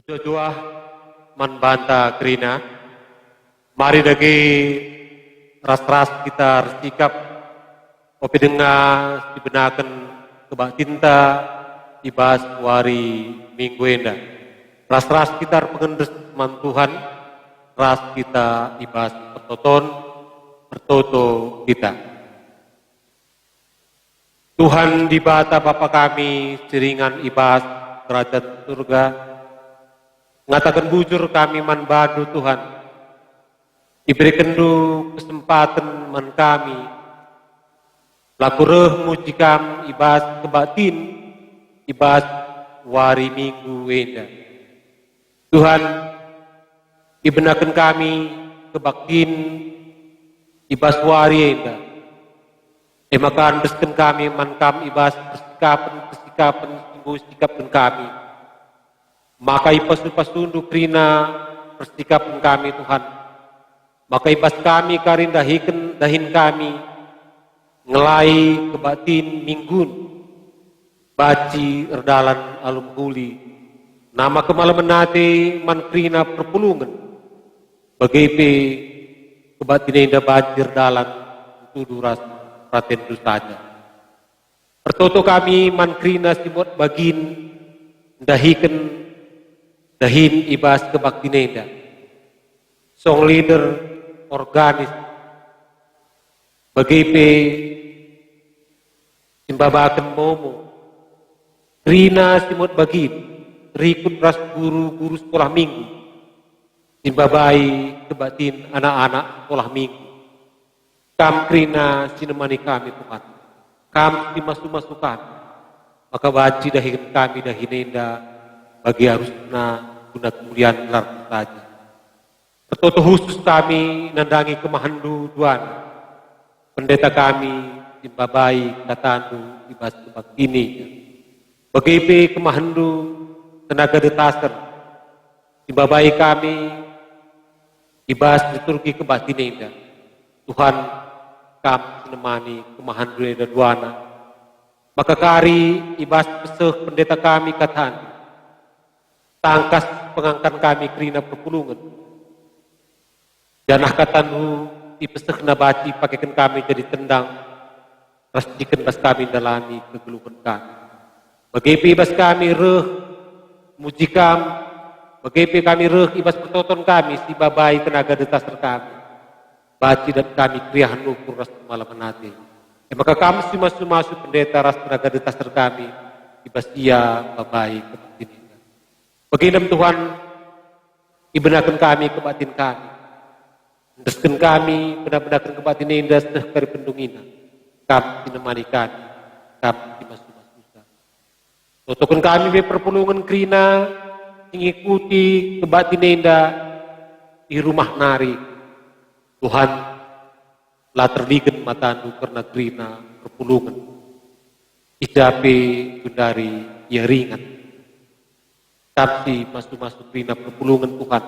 Jua manbanta krina, mari dagi ras-ras kita sikap opi dengar dibenakan kebak tinta ibas wari minggu enda. Ras-ras kita pengendes man Tuhan, ras kita ibas pertoton, pertoto kita. Tuhan di bata Bapa kami, siringan ibas kerajaan surga, ngatakan bujur kami man badu Tuhan, diberikan du kesempatan man kami, laku reh muji kam ibas kebatin, ibas wari minggu wenda. Tuhan, ibenakan kami kebaktin, ibas wari wenda. Maka andeskan kami man kam ibas persikapan, ibu sikapkan kami. Maka ipasu-pasundu krina persikapan kami Tuhan. Maka ibas kami karin dahin kami ngelai kebatin minggun baci erdalan alum kuli. Nama kemalaman nate man krina perpulungan bagai kebatin indah baci erdalan tuduras raten saja. Pertoto kami man krina simot bagin dahin ibas kebaktinenda. Song leader organis bagipe simbabakan momo krina simot bagin rikut ras guru sekolah minggu simbabai kebatin anak-anak sekolah minggu. Kam krina sinemani kami Tuhan, kam dimasuk kami, maka baci dahin kami dahinenda bagi harusna guna kemuliaan gelar saja. Pertoto khusus kami nandangi kemahandu duan, pendeta kami simbabai katandu ibas kebak ini, bagi kemahandu tenaga detaser, simbabai kami ibas liturgi kebatinenda. Tuhan kam sinemani kemahan dan duana. Maka kari ibas peseh pendeta kami katan. Tangkas pengangkan kami krina perpulungan. Janah katanhu ipeseh nabaci pakaikan kami jadi tendang. Rastikan bas kami dalani kegeluhan kami. Bagi ibas kami reh mujikam. Bagi kami reh ibas pertoton kami si babai tenaga detaser kami. Baci dan kami kriahan ukur ras malam nanti. Maka kami si masuk pendeta ras tenaga detaser kami ibas ia babai kebatin. Baginam Tuhan ibenakan kami kebatin kami. Ndeskan kami benar-benarkan kebatin indah sedeh kari pendungina. Kami sinemani kami si masuk. Totokan kami be perpulungan krina mengikuti kebatin indah di rumah nari. Tuhan lah terligen matandu karena krina perpulungan. Idape gundari ia ringan. Tapi masuk krina perpulungan Tuhan.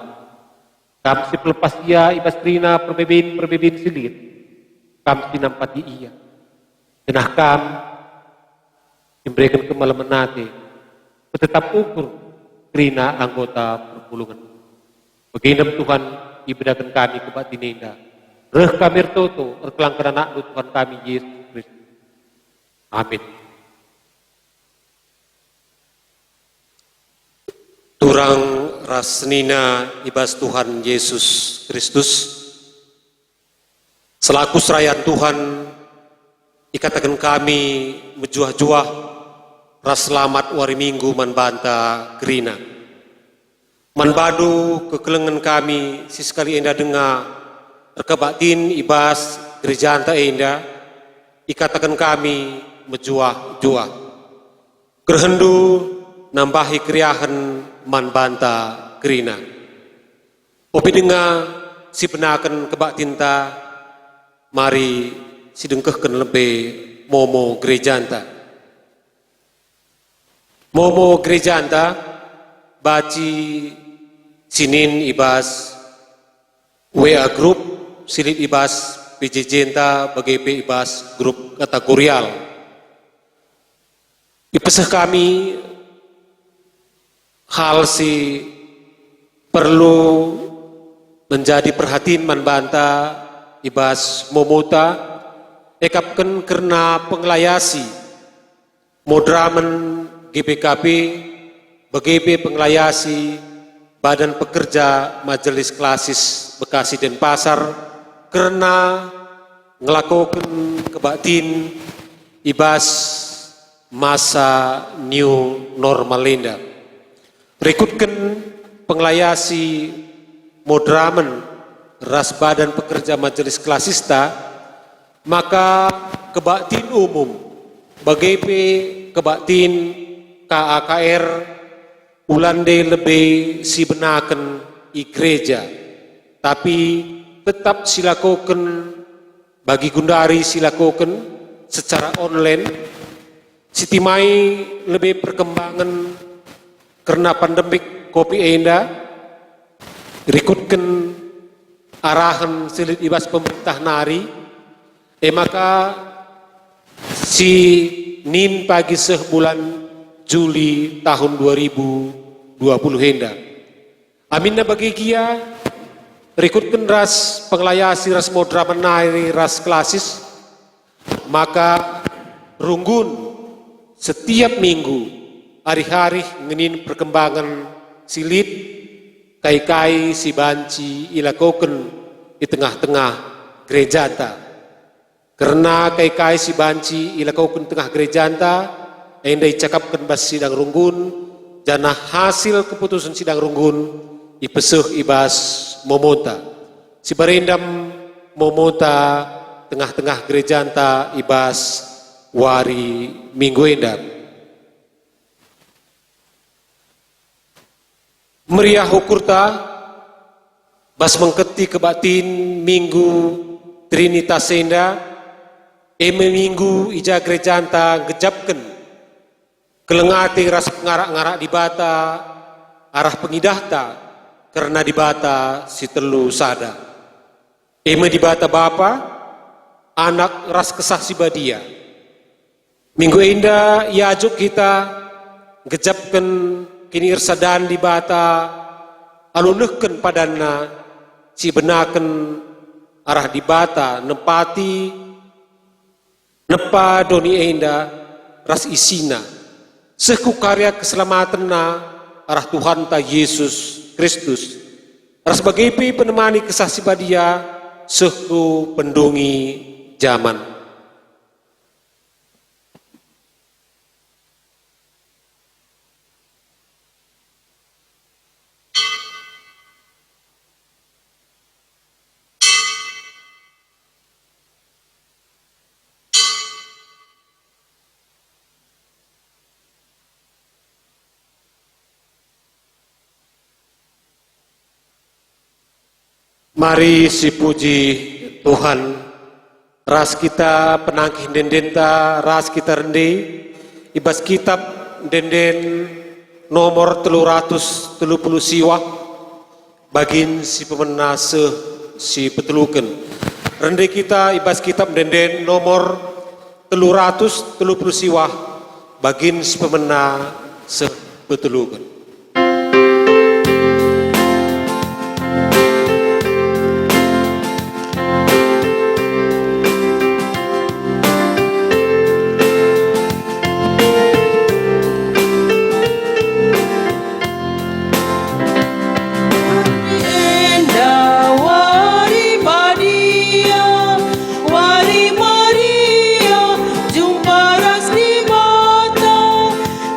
Kami si pelepas ia ibas krina perbebin silit. Kami si nampati ia. Denah kami memberikan kemalaman nate. Tetap ukur krina anggota perpulungan. Baginam Tuhan ibedakan kami kebatinenda. Reh kami toto erkelangkan anak Tuhan kami Yesus Kristus. Amin. Turang rasnina ibas Tuhan Yesus Kristus. Selaku serayaan Tuhan, ikatakan kami menjuah-juah ras selamat wari minggu manbanta gerina. Manbadu kekelengan kami sisekali enda dengar terkebatin ibas gereja anta enda ikatakan kami menjuah-juah. Gerhendu nambahi kriahan manbanta gerina. Opi dengar si penakan kebak tinta mari si dengkehkan lebih momo gereja anta. Momo gereja anta baci sinin ibas WA group silip ibas PJJ enta BGP ibas grup kategorial. Ipesah kami hal si perlu menjadi perhatian manbanta ibas momota ekapken karena penglayasi modramen GPKP BGP penglayasi Badan Pekerja Majelis Klasis Bekasi Denpasar karena ngelakukan kebaktin ibas masa new normal lenda. Berikutkan penglayasi modramen ras Badan Pekerja Majelis Klasista, maka kebaktin umum BGP kebaktin KAKR ulande lebih si benakan i gereja, tapi tetap silakukan bagi gundari silakukan secara online. Sitimai lebih perkembangan karena pandemik kopi enda, berikutkan arahan silit ibas pemerintah nari, maka si nin pagi bulan Juli tahun 2020 henda. Aminna bagi kia, berikutkan ras penglayasi ras modra menari ras klasis, maka runggun setiap minggu hari-hari ngenin perkembangan silit kai-kai si banci ilakoken di tengah-tengah gereja ta. Karena kai-kai si banci ilakoken tengah gereja ta, endai cakapkan bas sidang runggun, jana hasil keputusan sidang runggun ipeseh ibas momota. Si barendam momota tengah-tengah gereja ta ibas wari minggu endam. Meriah hukurta bas mengketi kebatin minggu Trinitas enda, minggu ija gereja ta gejapkan kelengati ras ngarak-ngarak di bata arah pengidahta karena di bata si telu sada. Di bata bapa anak ras kesah si badia. Minggu indah iajuk kita gejapkan kini irsadan di bata alunehken padana si benaken arah di bata nepati nepa doni enda ras isina. Seku karya keselamatan na arah Tuhan ta Yesus Kristus. Ras BGP penemani kesah si badia seku pendungi zaman. Mari si puji Tuhan, ras kita penangkih dendenta, ras kita rendi, ibas kitab denden nomor 330 siwa, bagin si pemenase si peteluken. Rendi kita ibas kitab denden nomor 330 siwa, bagin si pemenase peteluken.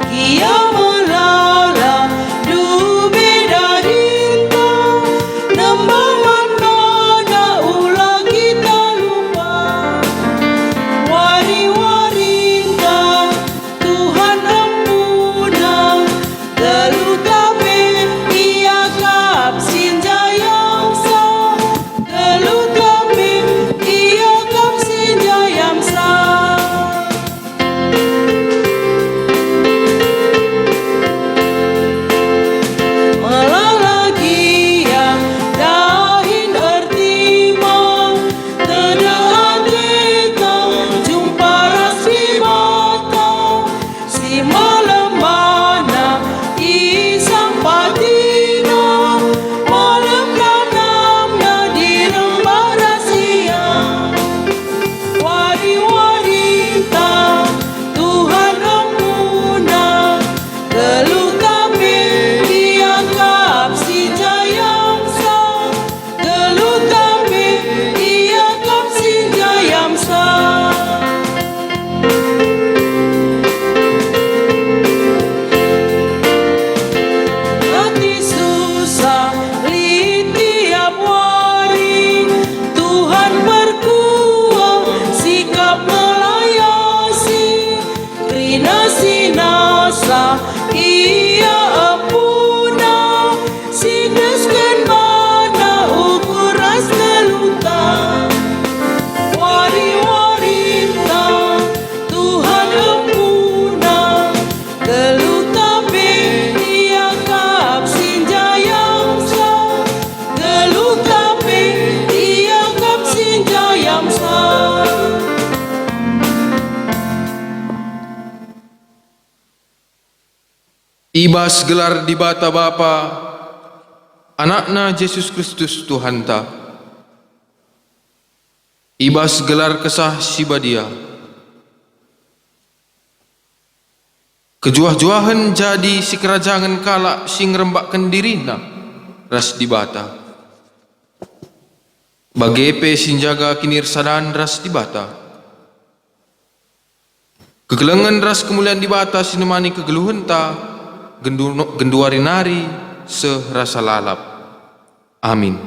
Ia melala Ibas gelar di bata Bapa, anakna Yesus Kristus Tuhan ta. Ibas gelar kesah sibadia. Kejuah-juahan jadi si kerajaan kalak sing rembakkan dirina ras di bata. Bagepe sinjaga kinirsadan ras di bata. Kegelengan ras kemuliaan di bata sinemani kegeluhan ta genduari nari serasa lalap. Amin.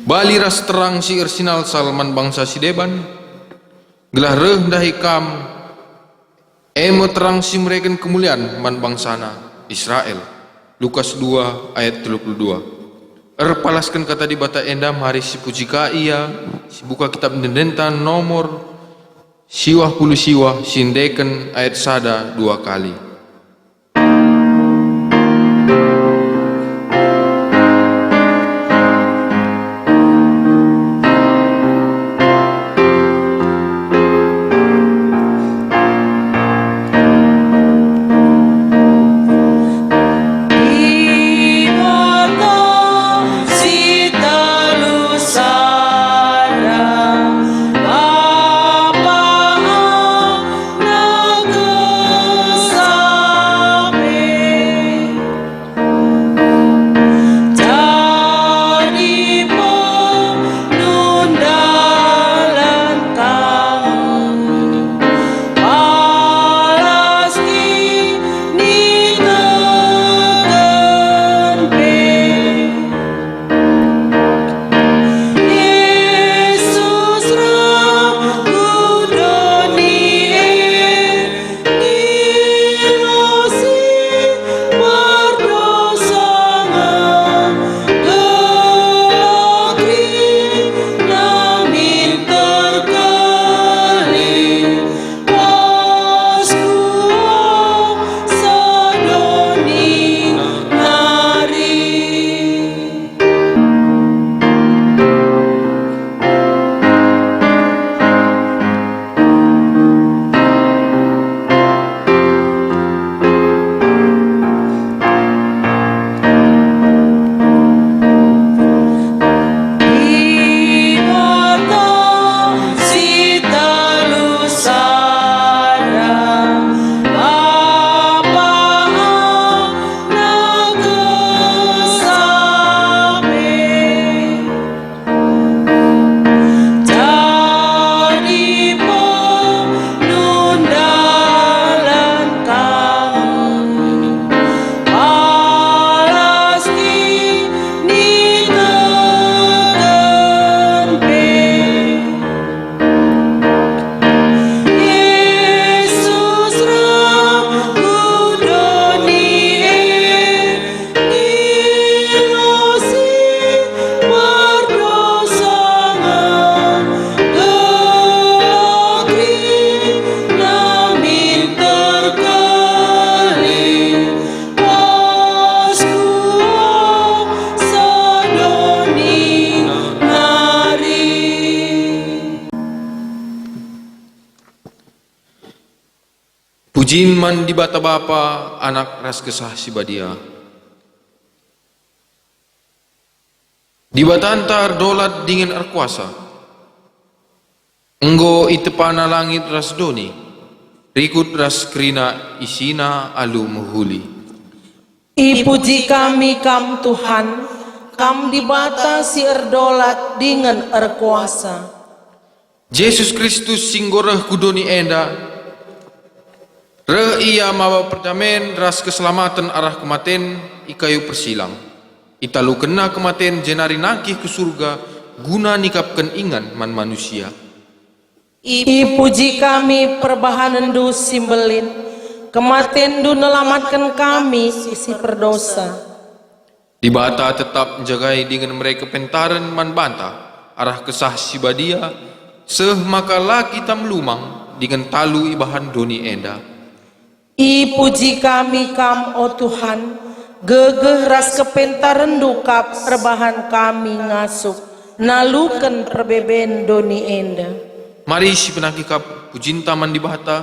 Bali ras terang si ersinal salman bangsa si deban, gelah reh dahi kam, emo terang si mereka kemuliaan man bangsana Israel. Lukas 2 ayat 32. Palaskan kata di bata endam hari si pujika ia, si buka kitab dendentan nomor siwah puluh siwah sindeken ayat sada 2 kali. Pujin man di bata Bapa, anak ras kesah si badia. Di bata antar dolat dingin arkuasa. Enggo itepana langit ras doni, rikut ras krina isina alu muhuli. Ipuji kami kam Tuhan, kam di bata si erdolat dengan erkuasa. Yesus Kristus singgoreh kudoni enda, reh ia mawa perjamen ras keselamatan arah kematen ikayu persilang. Italu kena kematen jenari nakih ke surga guna nikapkan ingan man manusia. Ipuji kami perbahanan du simbelin, kematen du nelamatkan kami sisi perdosa. Di bata tetap menjagai dengan mereka pentaran man banta arah kesah si badia, seh maka laki tam lumang dengan talu ibahan doni enda. I puji kami kam, o Tuhan, gegeh ras kepentarendu kap rebahan kami ngasup, naluken perbeben doni enda. Mari si penakikap pujin taman di bahata,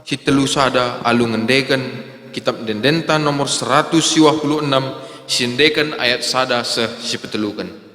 si telu sada alu ngendekan kitab dendenta nomor 126, si ngendekan ayat sada si petelukan.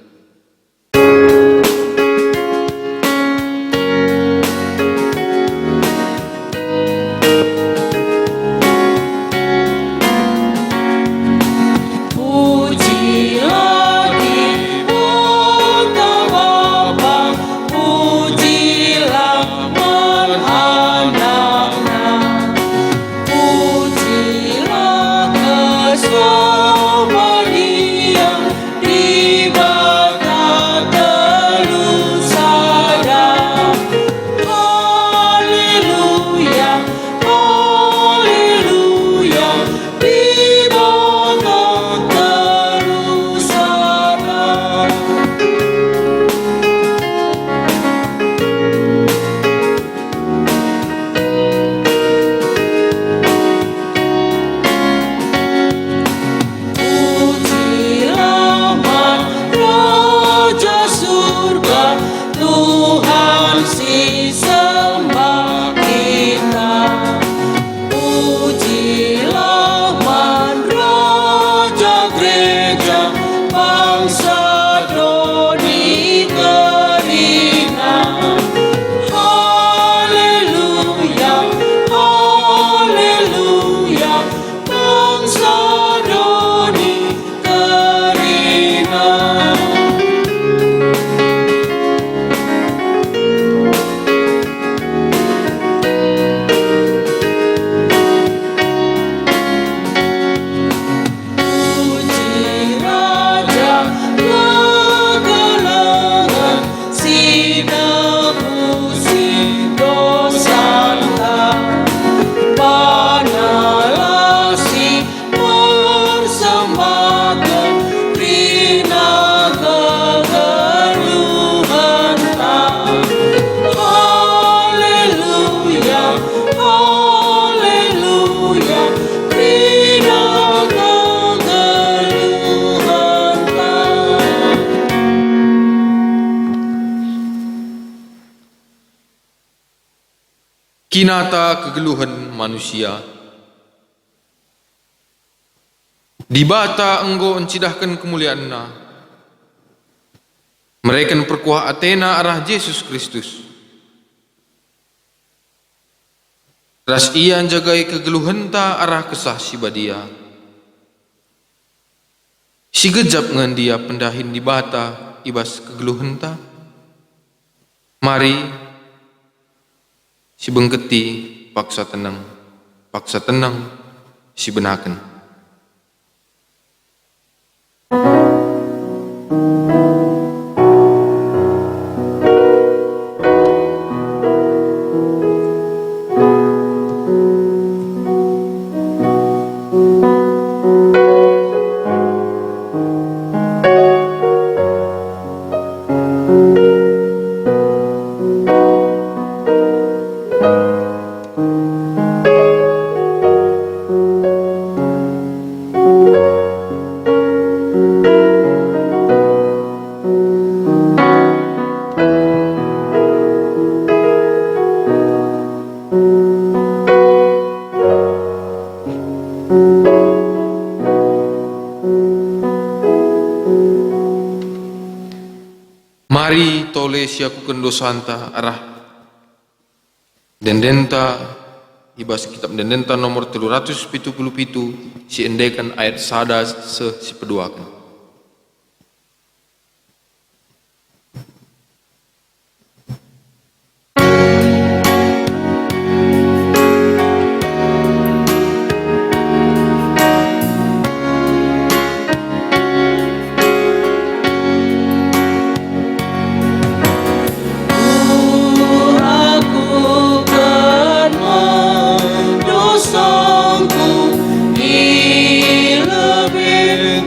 Kinata kegeluhan manusia. Di bata engkau encidahkan kemuliaan-Na. Mereka perkuah Athena arah Yesus Kristus. Ras ia jagai kegeluhan ta arah kesah si badia. Si gejap ngan dia pendahin di bata ibas kegeluhan ta. Mari si bengketi paksa tenang si benaken. Mari tole siaku kendo santa arah dendenta ibas kitab dendenta nomor 377 si endekan ayat sada si peduakan. Dosaku, lebih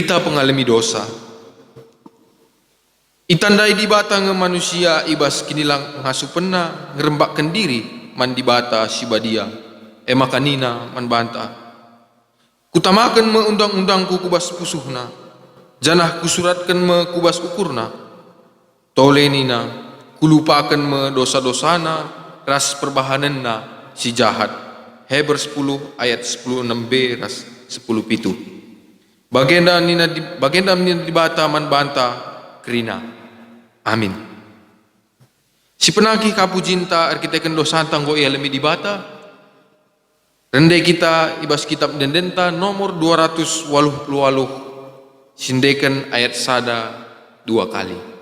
derita pengalami dosa. Itandai di bata nge manusia ibas kinilang ngasu pena ngerembakkan diri man di bata si badia makanina man banta. Kutamakan me undang-undangku kubas pusuhna, janah kusuratkan me kubas ukurna. Tolenina kulupakan me dosa-dosana ras perbahanenna si jahat. Heber 10 ayat 10:6b ras 10:7. Bagenda nina di bata man banta kerina. Amin. Si penagi kapujinta arkiteken dosanta nggo ia lemi di bata. Rende kita ibas kitab dendenta nomor 288 sindekan ayat sada 2 kali.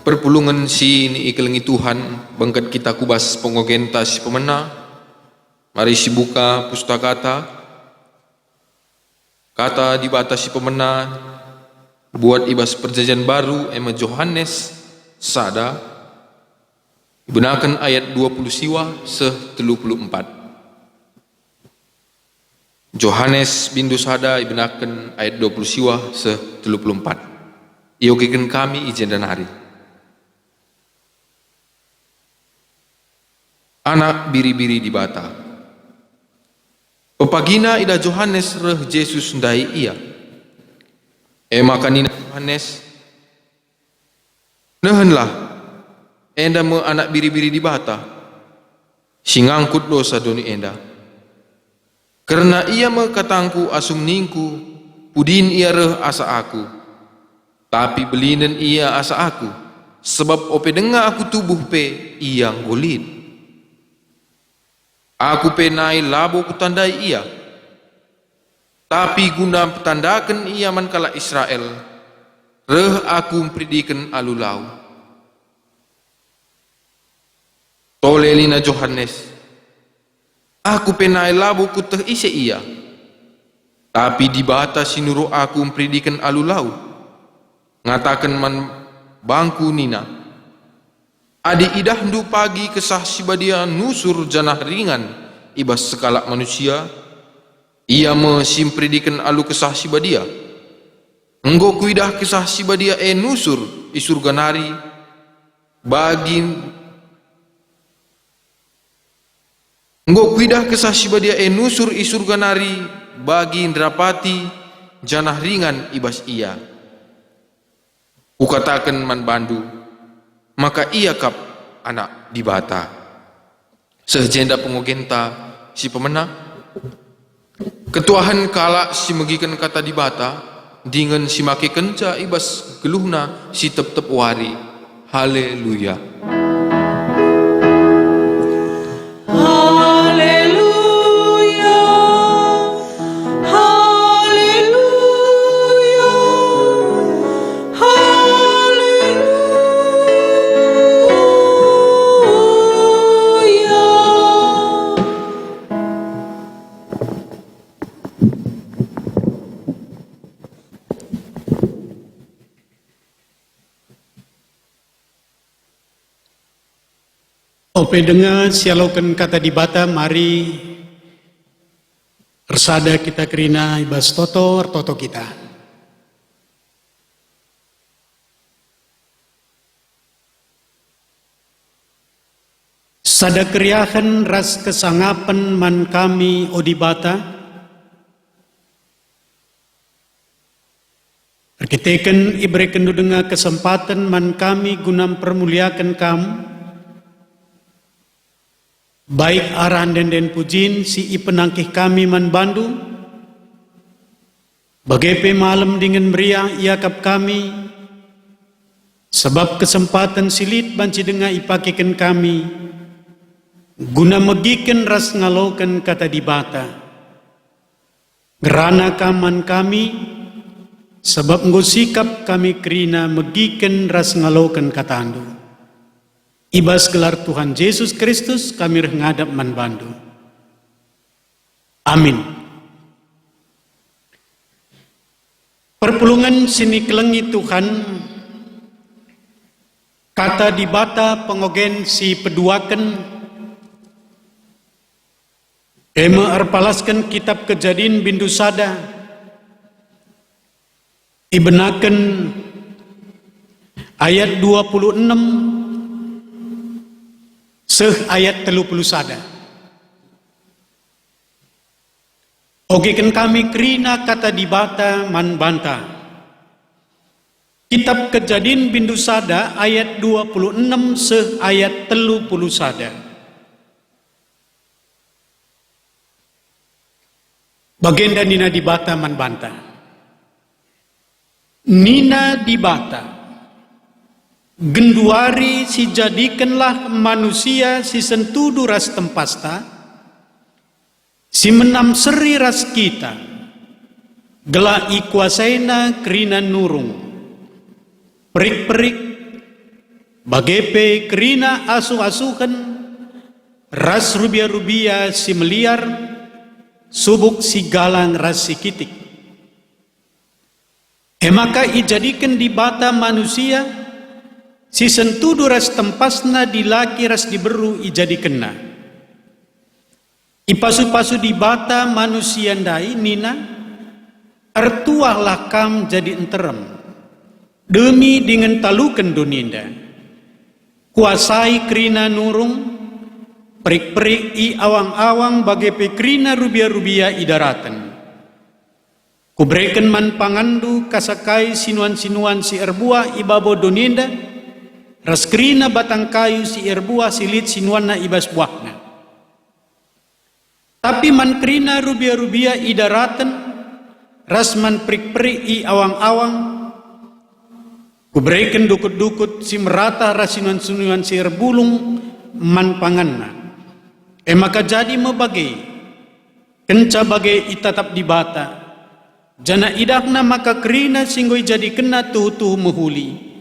Perpulungan si ni ikelengi Tuhan bangkat kita kubas pengogenta si pemena. Mari si buka pustakata kata di bata si pemena buat ibas perjanjian baru Yohanes sada benakan ayat 20 siwa se-34. Yohanes bindu sada ibenakan ayat 20 siwa se-34. Iogikan kami ijen dan hari. Anak biri-biri di bata. Pepagina ida Yohanes reh Yesus ndai ia. Makanina Yohanes. Nehenlah. Enda me anak biri-biri di bata. Singangkut dosa doni enda. Karena ia me katangku asum ningku. Pudin ia reh asa aku. Tapi belinen ia asa aku. Sebab ope dengar aku tubuh pe ia nggolit. Aku penai labo kutandai ia. Tapi guna petandakan ia mankala Israel. Reh aku mempridikan alulau. Tolelina Yohanes. Aku penai labo kuteh ise ia. Tapi di bata sinuru aku mempridikan alulau. Ngatakan man bangku nina. Adi idah ndu pagi kesah sibadia nusur janah ringan ibas sekalak manusia. Ia mesimpridikan alu kesah sibadia. Enggo kuidah kesah sibadia nusur isur ganari bagi. Enggo kuidah kesah sibadia nusur isur ganari bagi ndrapati janah ringan ibas ia. Kukatakan man bandu. Maka ia kap anak di bata. Sejenda pengogenta si pemena. Ketuahan kala si megikan kata di bata. Dengan si make kenca ibas geluhna si tep-tep wari. Haleluya. Ope dengar sialokan kata di bata mari Resada kita kerina ibas toto kita. Sada keriahan ras kesangapan man kami odibata. Perkiteken ibreken dengar kesempatan man kami guna permuliakan kamu. Baik aran den pujin si ipenangkih kami man Bandung. Bagai malam dengan meriah iakap kami. Sebab kesempatan silit banci dengar ipakikan kami. Guna megiken ras ngalokan kata dibata. Gerana kaman kami. Sebab ngosikap kami kerina megiken ras ngalokan kata andu. Ibas gelar Tuhan Yesus Kristus kami ngadap man bandu. Amin. Perpulungan sini kelengi Tuhan, kata dibata pengogen si peduaken, ema arpalaskan kitab Kejadian bindu sada, ibenaken ayat 26, ayat 31. Ogekan kami kerina kata dibata man banta. Kitab Kejadian bindu sada ayat 26 ayat 31. Bagenda nina dibata man banta. Nina dibata. Genduari si jadikanlah manusia si sentudu ras tempasta, si menam seri ras kita, gela ikuasaina kerina nurung, perik-perik, bagepe kerina asuh-asuhan, ras rubia-rubia si meliar, subuk si galang ras si kitik. Maka ijadikan di bata manusia, si sentudu ras tempasna dilaki ras diberu ijadi kena. Ipasu-pasu di bata manusia ndai nina, artuah lakam jadi enterem. Demi dengan talukan duninda. Kuasai kerina nurung, perik-perik i awang-awang bagai pekrina rubia-rubia idaratan. Kubreken man pangandu kasakai sinuan-sinuan si erbuah ibabo duninda, raskrina batang kayu si erbuah silit sinuanna ibas buahna. Tapi man krina rubia-rubia idaratan, rasman perik-perik i awang-awang, kubreken dukut-dukut si merata rasinuan-sinuan si erbulung man panganna. Maka jadi mebagai, kenca bagai itatap di bata, jana idakna maka krina singgoi jadi kena tuh mehuli.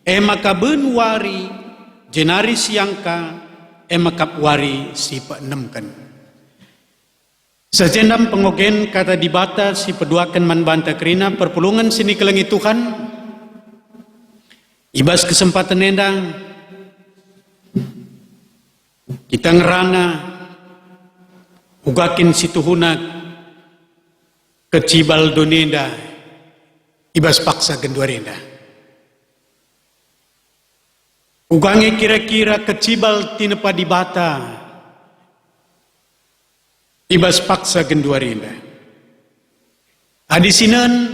Maka benwari jenari siangka maka wari si peenemkan. Sejendam pengogen kata dibata si peduakan man banta kerina perpulungan sini kelengi Tuhan. Ibas kesempatan endang kita ngerana ugakin si tuhuna kecibal donenda ibas paksa genduarenda. Ugange kira-kira kecibal tinepa di bata ibas paksa genduarinda. Adisinan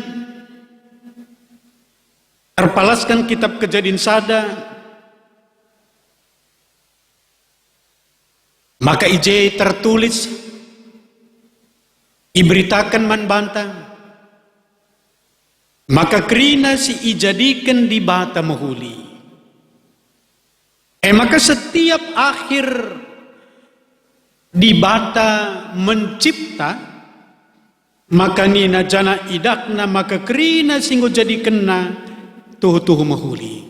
terpalaskan kitab Kejadian sada, maka ije tertulis iberitakan man banta, maka kerina si ijadikan di bata mahuli. Maka setiap akhir di bata mencipta, maka nina jana idakna maka kerina singgo jadi kena tuh mahuli.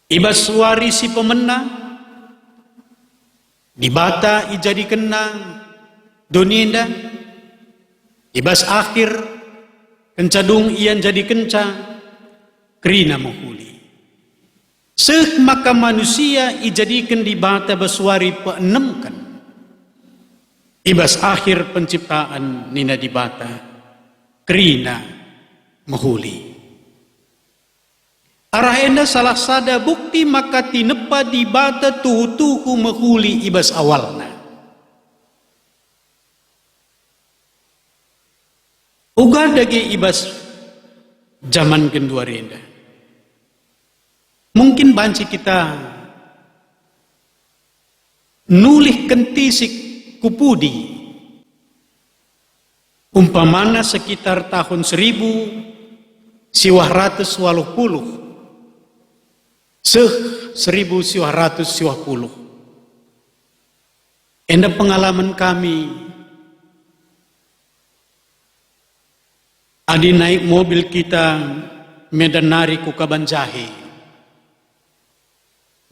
Ibas suari si pemena di bata ijadi kena duninda. Ibas akhir kencadung ian jadi kenca kerina mahuli. Seh maka manusia ijadikan di bata baswari peenemkan. Ibas akhir penciptaan nina di bata. Krina mahuli. Arahenda salah sada bukti maka tinepa di bata tuhu-tuhu mahuli ibas awalna. Uga dagi ibas zaman kedua renda. Mungkin banci kita nulih kentisik kupudi. Umpamana sekitar tahun 1920. Seh 1920. Enda pengalaman kami. Adi naik mobil kita Medan Nari ku Kabanjahe.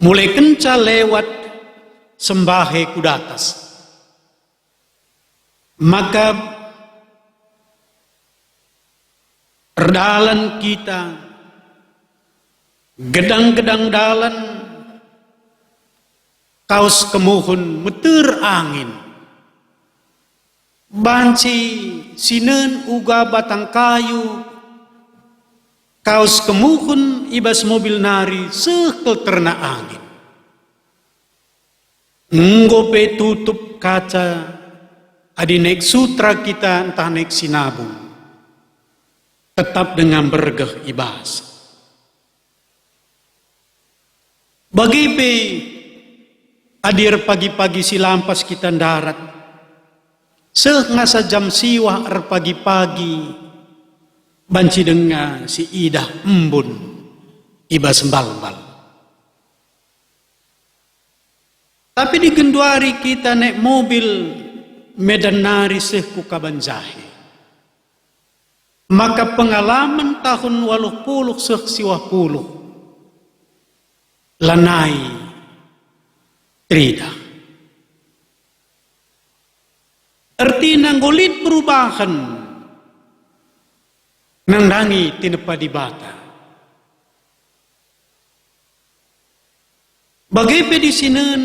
Mulai kenca lewat Sembahe Kudatas. Maka perdalan kita gedang-gedang dalan kaos kemuhun meter angin. Banci sinen uga batang kayu kaos kemuhun ibas mobil nari sekel terna angin. Ngope tutup kaca adi naik sutra kita entah naik sinabung. Tetap dengan bergeh ibas. Bagi pe adir pagi-pagi silampas kita darat. Ngasa jam siwah pagi-pagi. Banci dengar si Idah embun iba sembal-bal. Tapi di Genduari kita naik mobil Medan Nari ku Kabanjahe. Maka pengalaman tahun 80 siwah puluh lanai trida. Artinya ngolit perubahan nandangi tinepa di bata. Bagai pedisinen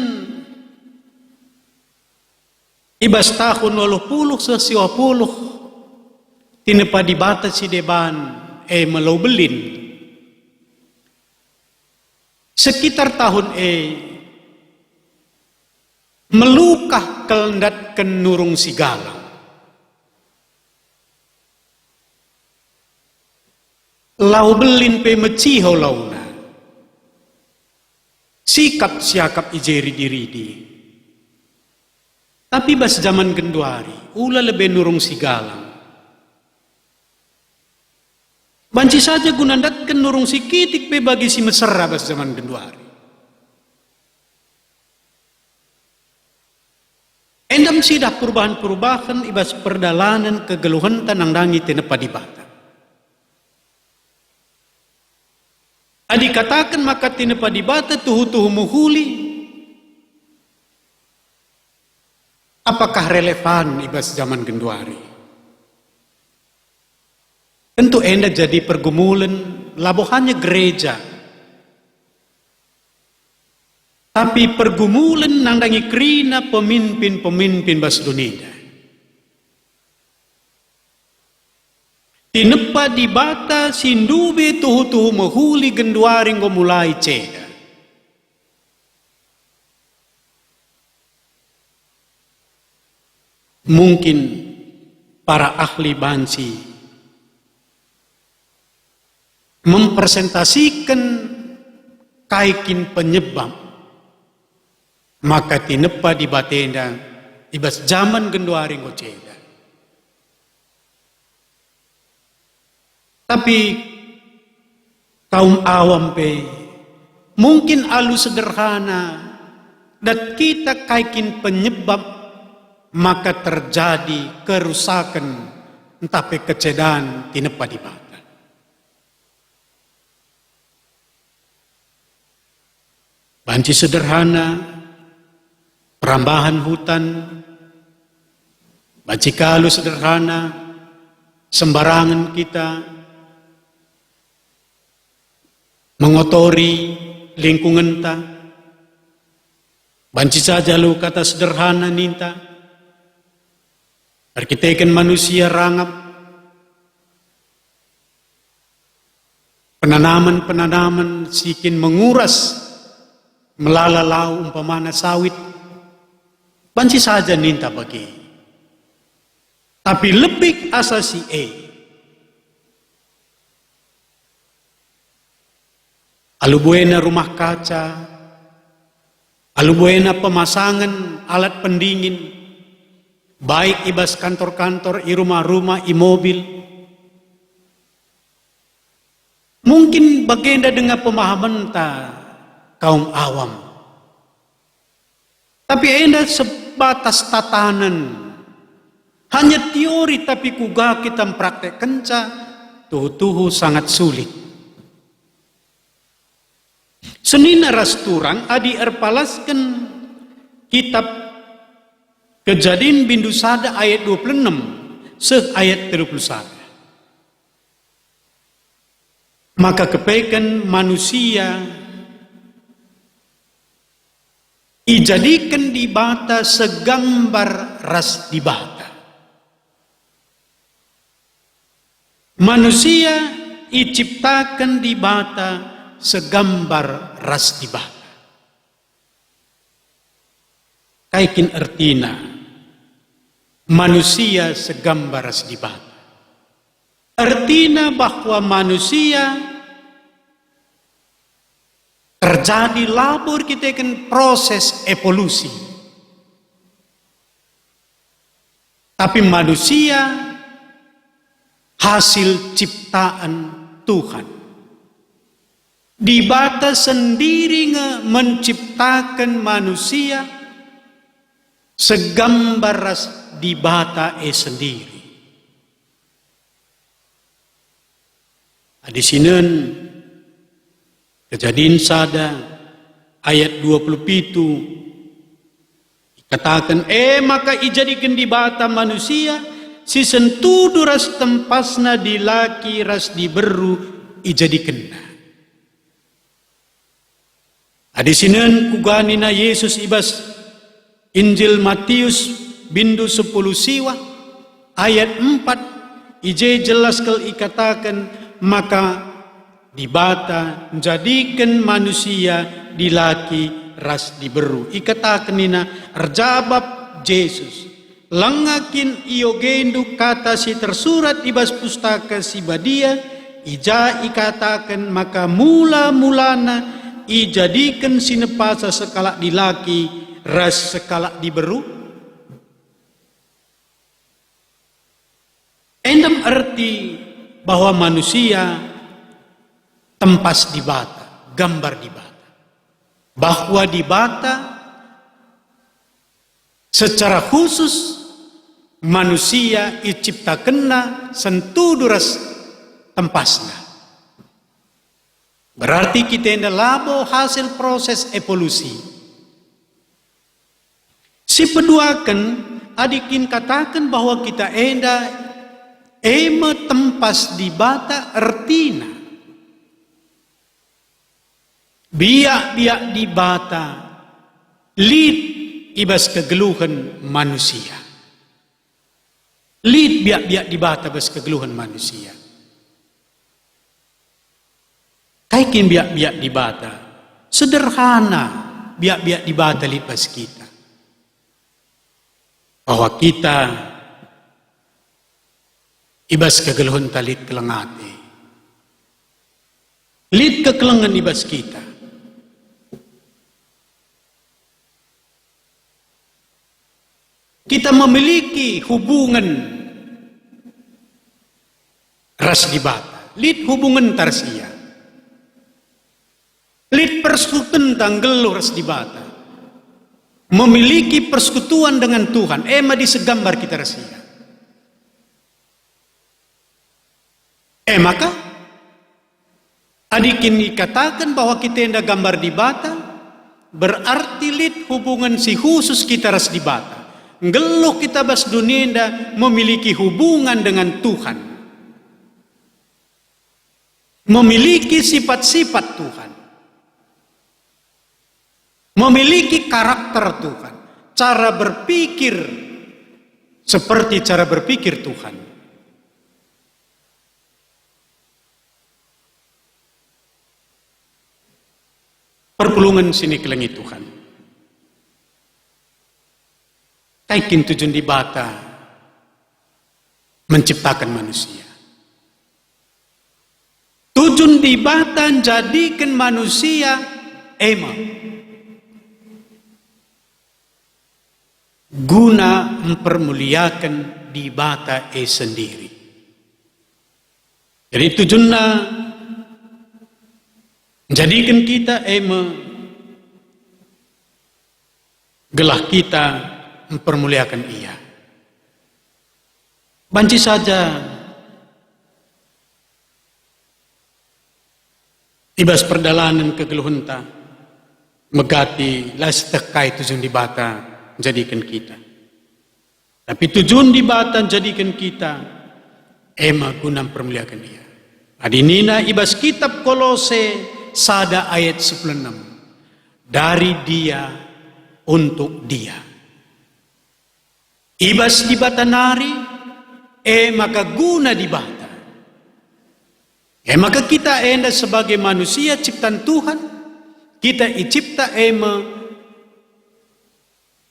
ibas tahun 80 20 tinepa di bata si deban melau belin. Sekitar tahun melukah kelendatkan nurung sigalang. Lau belin pe meciho launa. Sikap siakap ijeri diridi. Tapi bas zaman Genduari, ula lebih nurung sigalang. Banci saja gunandatkan nurung sikitik pe bagi si mesra bas zaman Genduari. Endam sidah perubahan-perubahan ibas perdalanan kegeluhan tanang dangi tenepa di bata. Adi katakan maka tinepa di bata tuhu-tuhu muhuli. Apakah relevan ibas zaman Genduari? Tentu enda jadi pergumulan labohannya gereja. Tapi pergumulan nandangi krina pemimpin-pemimpin bas dunia. Tinepa di bata sindube tuhu-tuhu mahuli Genduari ngo mulai ceda. Mungkin para ahli banci mempresentasikan kaikin penyebab, maka tinepa di batenda ibas zaman Genduari ngo ceda. Tapi kaum awam pe mungkin alu sederhana dan kita kaikin penyebab maka terjadi kerusakan entah pe kecedaan tinepa di bata. Banci sederhana, perambahan hutan, banci kalu sederhana, sembarangan kita mengotori lingkungan ta. Banci saja lu kata sederhana ninta. Arkiteken manusia rangap. Penanaman-penanaman sikin menguras melalalau umpamana sawit. Banci saja ninta bagi. Tapi lebih asasi alubuena rumah kaca, alubuena pemasangan alat pendingin, baik ibas kantor-kantor, i rumah-rumah, i mobil. Mungkin bagenda dengan pemahaman ta kaum awam. Tapi enda sebatas tatanan. Hanya teori tapi kuga kita praktek kenca, tuhu sangat sulit. Senina rasturang adi erpalaskan kitab Kejadian Bindusada ayat 26 ayat 31. Maka kepekan manusia ijadikan di bata segambar ras di bata. Manusia diciptakan di bata segambar ras di bata. Kaikin artina manusia segambar ras di bata. Artinya bahwa manusia terjadi labor kita kan proses evolusi. Tapi manusia hasil ciptaan Tuhan. Di bata sendiri menciptakan manusia segambar ras di bata sendiri. Di sini Kejadian sada ayat 27 katakan maka ijadikan di bata manusia si sentudu ras tempasna di laki ras di beru ijadikanna. Di sini kuganina Yesus ibas Injil Matius bindu 10 siwa ayat 4 ije jelas kel ikatakan maka di bata jadikan manusia di laki ras di beru. Ikatakan nina erjabab Yesus. Langakin iyo gendu kata si tersurat ibas pustaka si badia. Ija ikatakan maka mula-mulana ijadikan sinepasa sekalak di laki ras sekalak di beru. Endam arti bahwa manusia tempas di bata, gambar di bata. Bahwa di bata secara khusus manusia diciptakanna sentuduras tempasna. Berarti kita enda labo hasil proses evolusi. Si peduakan adikin katakan bahwa kita enda tempas di bata artina biak-biak di bata lid ibas kegeluhan manusia. Lid biak-biak di bata ibas kegeluhan manusia. Kaikin biak-biak di bata sederhana biak-biak di bata lid ibas kita. Bahwa kita ibas kegeluhan talit kelengate. Lid kekelengan ibas kita. Kita memiliki hubungan ras di bata. Lid hubungan tarsia. Lid persekutuan tanggeluh ras di bata. Memiliki persekutuan dengan Tuhan. Ema disegambar kita rasia. Maka adikin dikatakan bahwa kita hendak gambar di bata berarti lid hubungan si khusus kita ras di bata. Ngeluh kita bas dunia hendak memiliki hubungan dengan Tuhan. Memiliki sifat-sifat Tuhan. memiliki karakter Tuhan, cara berpikir seperti cara berpikir Tuhan. Perpulungan sini kelengi Tuhan. Taikin tujuan di bata menciptakan manusia. Tujuan di bata jadikan manusia guna mempermuliakan di bata sendiri. Jadi tujuannya jadikan kita gelah kita mempermuliakan Ia. Banci saja ibas perdalanan kegeluhunta megati las tekai tujuan di bata jadikan kita. Tapi tujuan di bata jadikan kita guna mempermuliakan Ia. Adinina ibas kitab Kolose sada ayat 16. Dari Dia untuk Dia. Ibas di bata nari maka guna di bata. Maka kita enda sebagai manusia ciptaan Tuhan, kita dicipta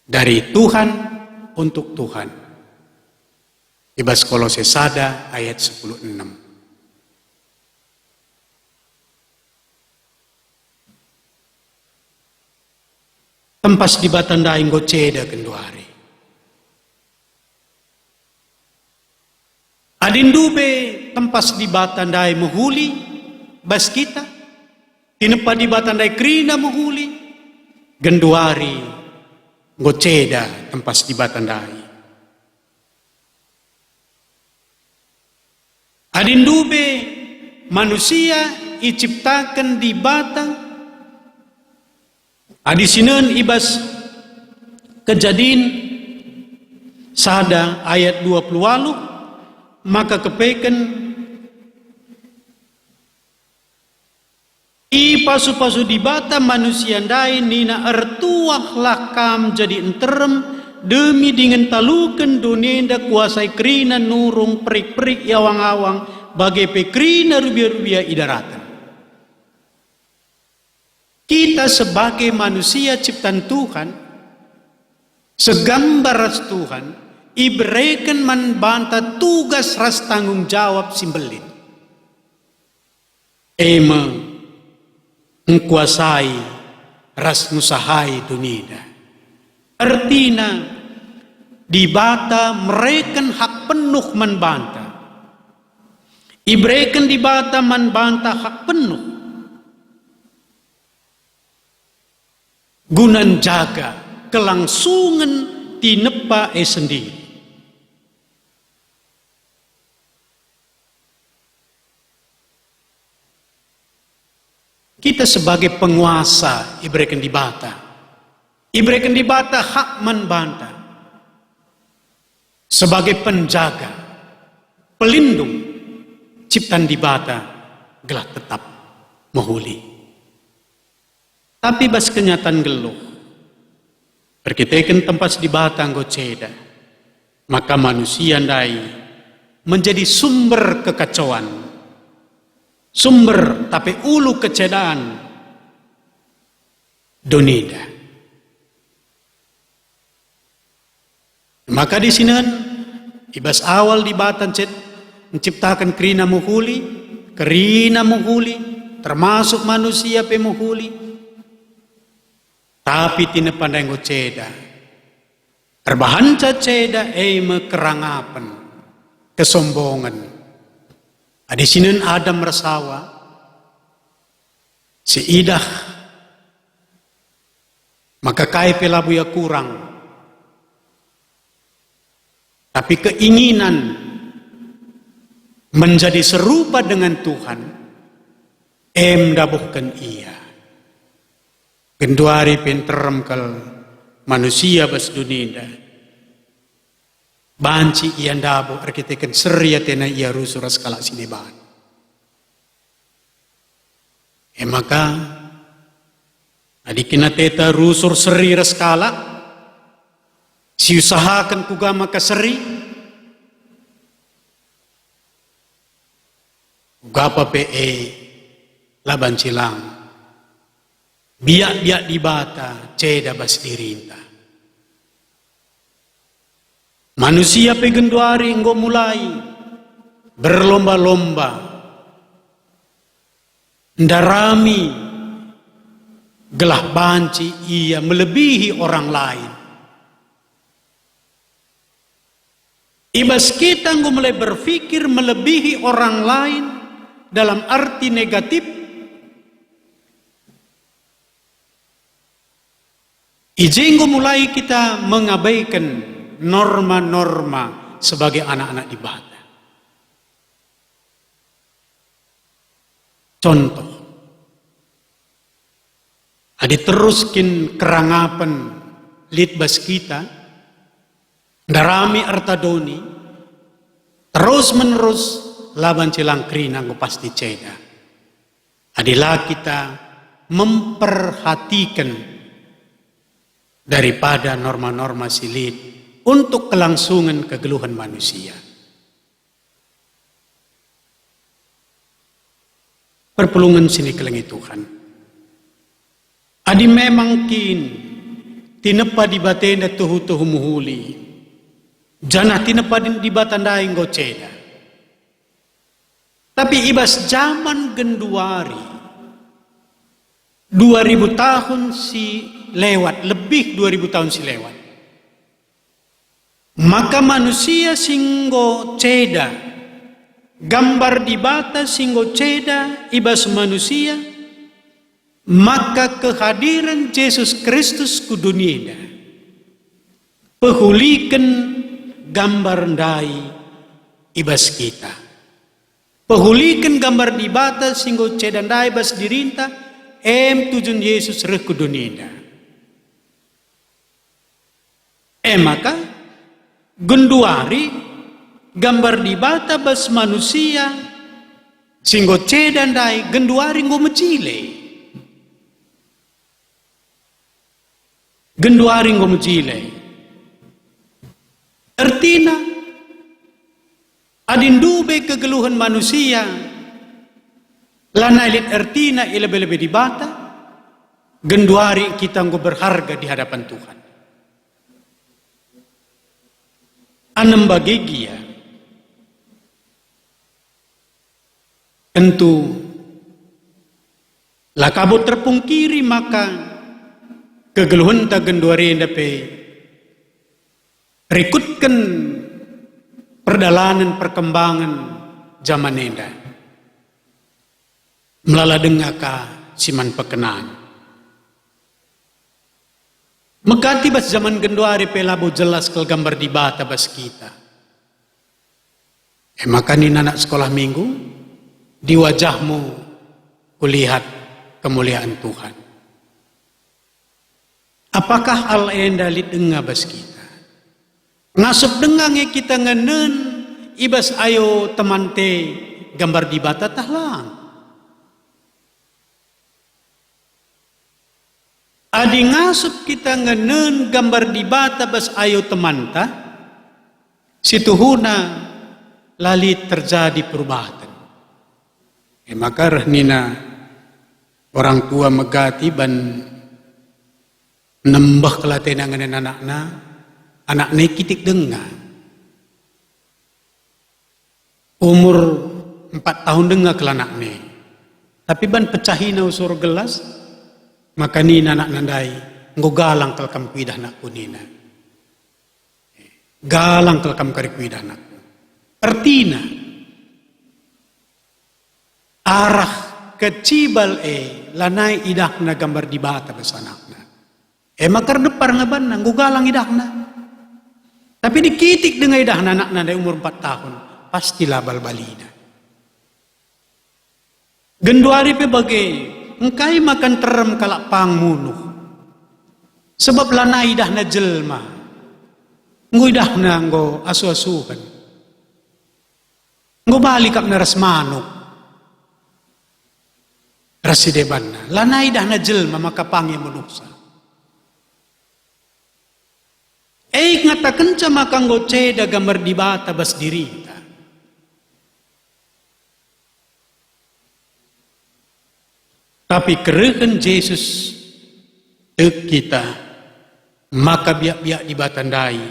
dari Tuhan untuk Tuhan. Ibas Kolose sada ayat 16. Tempas di batandai ngoceda kenduari. Adindube tempas di batandai menghuli bas kita. Tinepa di batandai krina menghuli. Genduari ngoceda tempas di batandai. Adindube manusia diciptakan di batang. Adisinan ibas kejadian sada ayat 20 maka kepeken pasu-pasu di bata manusia ndai nina ertuah lakam jadi enterem demi dengan talukan dunia kuasai krina nurung perik-perik yawang-awang bagai pekrina rubia-rubia idaratan. Kita sebagai manusia ciptaan Tuhan, segambar ras Tuhan, iberikan membantah tugas ras tanggung jawab simbelin. Mengkuasai ras musahai dunia. Artinya, di bata mereka hak penuh membantah. Iberikan di bata membantah hak penuh. Gunan jaga kelangsungan tinepa sendiri. Kita sebagai penguasa iberikan di bata. Iberikan di bata hak membantah. Sebagai penjaga, pelindung ciptaan di bata gelah tetap menghuli. Tapi bas kenyataan geluh. Perkitekan tempat di batang goceda. Maka manusia ndai menjadi sumber kekacauan. Sumber tapi ulu kecedaan. Donida. Maka di sini ibas awal di batang menciptakan kerina muhuli. Kerina muhuli. Termasuk manusia pemuhuli. Tapi tina pandai ngoceda. Terbahanca ceda kerangapan. Kesombongan. Di sini Adam rasawa. Si idah. Maka kai pelabuya kurang. Tapi keinginan menjadi serupa dengan Tuhan. Dabuhkan ia. Genduari penterem kal manusia bas dunia. Banci ian dabo arkiteken seria tena ia rusuras kalak sineban. Maka Adi kinateta rusur seri raskala, siusahakan kugama kaseri, ugapa PE laban silang, biak-biak di bata, ceda bas dirinta. Manusia pegenduari enggo mulai berlomba-lomba, ndarami gelah banci ia melebihi orang lain. Ibas kita enggo mulai berpikir melebihi orang lain dalam arti negatif. Ijenggo mulai kita mengabaikan norma-norma sebagai anak-anak di bata. Contoh, adi teruskin kerangapan litbas kita, darami artadoni, terus menerus laban cilangkri nanggo pasti ceda. Adilah kita memperhatikan daripada norma-norma silit untuk kelangsungan kegeluhan manusia. Perpulungan sini kelengi Tuhan. Adi memang kin tinepa di batenda tuhu-tuhu muhuli. Janah tinepa di batandai ngoceda. Tapi ibas zaman genduari 2000 tahun si lewat, lebih 2000 tahun si lewat. Maka manusia singgo ceda, gambar di bata singgo ceda ibas manusia, maka kehadiran Yesus Kristus ku dunia pehulikan gambar ndai ibas kita, pehulikan gambar di bata singgo ceda ndai ibas dirinta tujuan Yesus reh ku dunia. Maka genduari gambar di bata bas manusia singgo ceda ndai genduari ngo mecile. Genduari ngo mecile. Artina adindube kegeluhan manusia lanailit artina ilebe-lebe di bata genduari kita ngo berharga di hadapan Tuhan. Anem bagegia tentu lakabut terpungkiri maka kegeluhan ta genduari dape rekutkan perdalanan perkembangan zaman enda melala dengaka siman pekenaan. Megati bas zaman genduari pelabo jelas kel gambar di bata bas kita. Maka ni anak sekolah minggu di wajahmu kulihat kemuliaan Tuhan. Apakah al enda lit denga bas kita? Ngasup dengange kita ngenen ibas ayo temante gambar di bata tahlang. Adi ngasup kita ngenen gambar di bata bas ayo temanta, situhuna lali terjadi perubahan. Maka nina orang tua megati ban nembah kelaten ngenen anakna, anaknya kitik denga. Umur 4 tahun denga kelanaknya. Tapi ban pecahina usur gelas, maka nina anak nandai nggo galang kelkam kuidah nakku nina. Galang kelkam kari kuidah nakku. Artina arah kecibal lanai idahna gambar di bata besanakna. Makar depar ngaban nggo galang idahna. Tapi dikitik dengan idahna anak nandai umur 4 tahun pastilah bal-balina. Genduari pe bagai engkai makan terem kalak pangmunuh. Sebab lana idahna jelma. Nggo idahna nggo asu-asuhan. Nggo balik kap naras manuk. rasidebanna. Lanai dah na jelma makapangi manuksa. Ngatakan cama kanggo ceda gambar dibata bas dirita. Tapi kerehen Yesus kita maka biak-biak dibatandai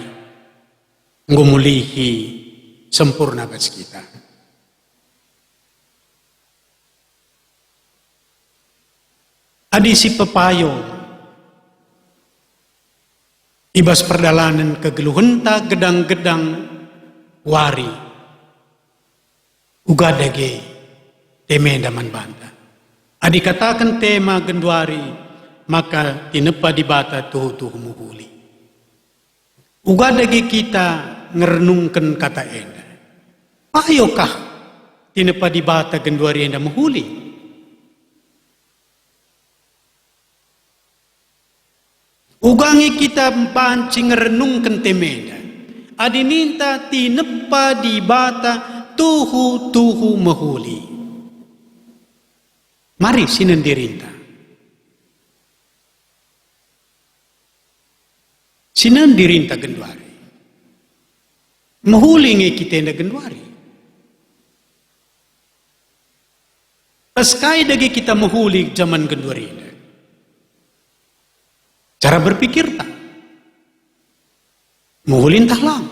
ngumulihi sempurna bas kita. Adisi pepayong ibas perdalanan kegeluhenta gedang-gedang wari ugadage temenda manbanta. Adi katakan tema gendwari maka tinepa dibata tuhu-tuhu muhuli. Ugadage kita ngerenungkan kata enda. Ayokah tinepa dibata gendwari enda muhuli? Ugangi kita pancing renungkan temeda. Adininta tinepa dibata tuhu-tuhu mahuli. Mari sinendirinta. Sinendirinta gendwari. Mahuli ngi kita enda gendwari. Paskai dagi kita mahuli zaman gendwari enda. Cara berpikir tak? Muhulin tahlang.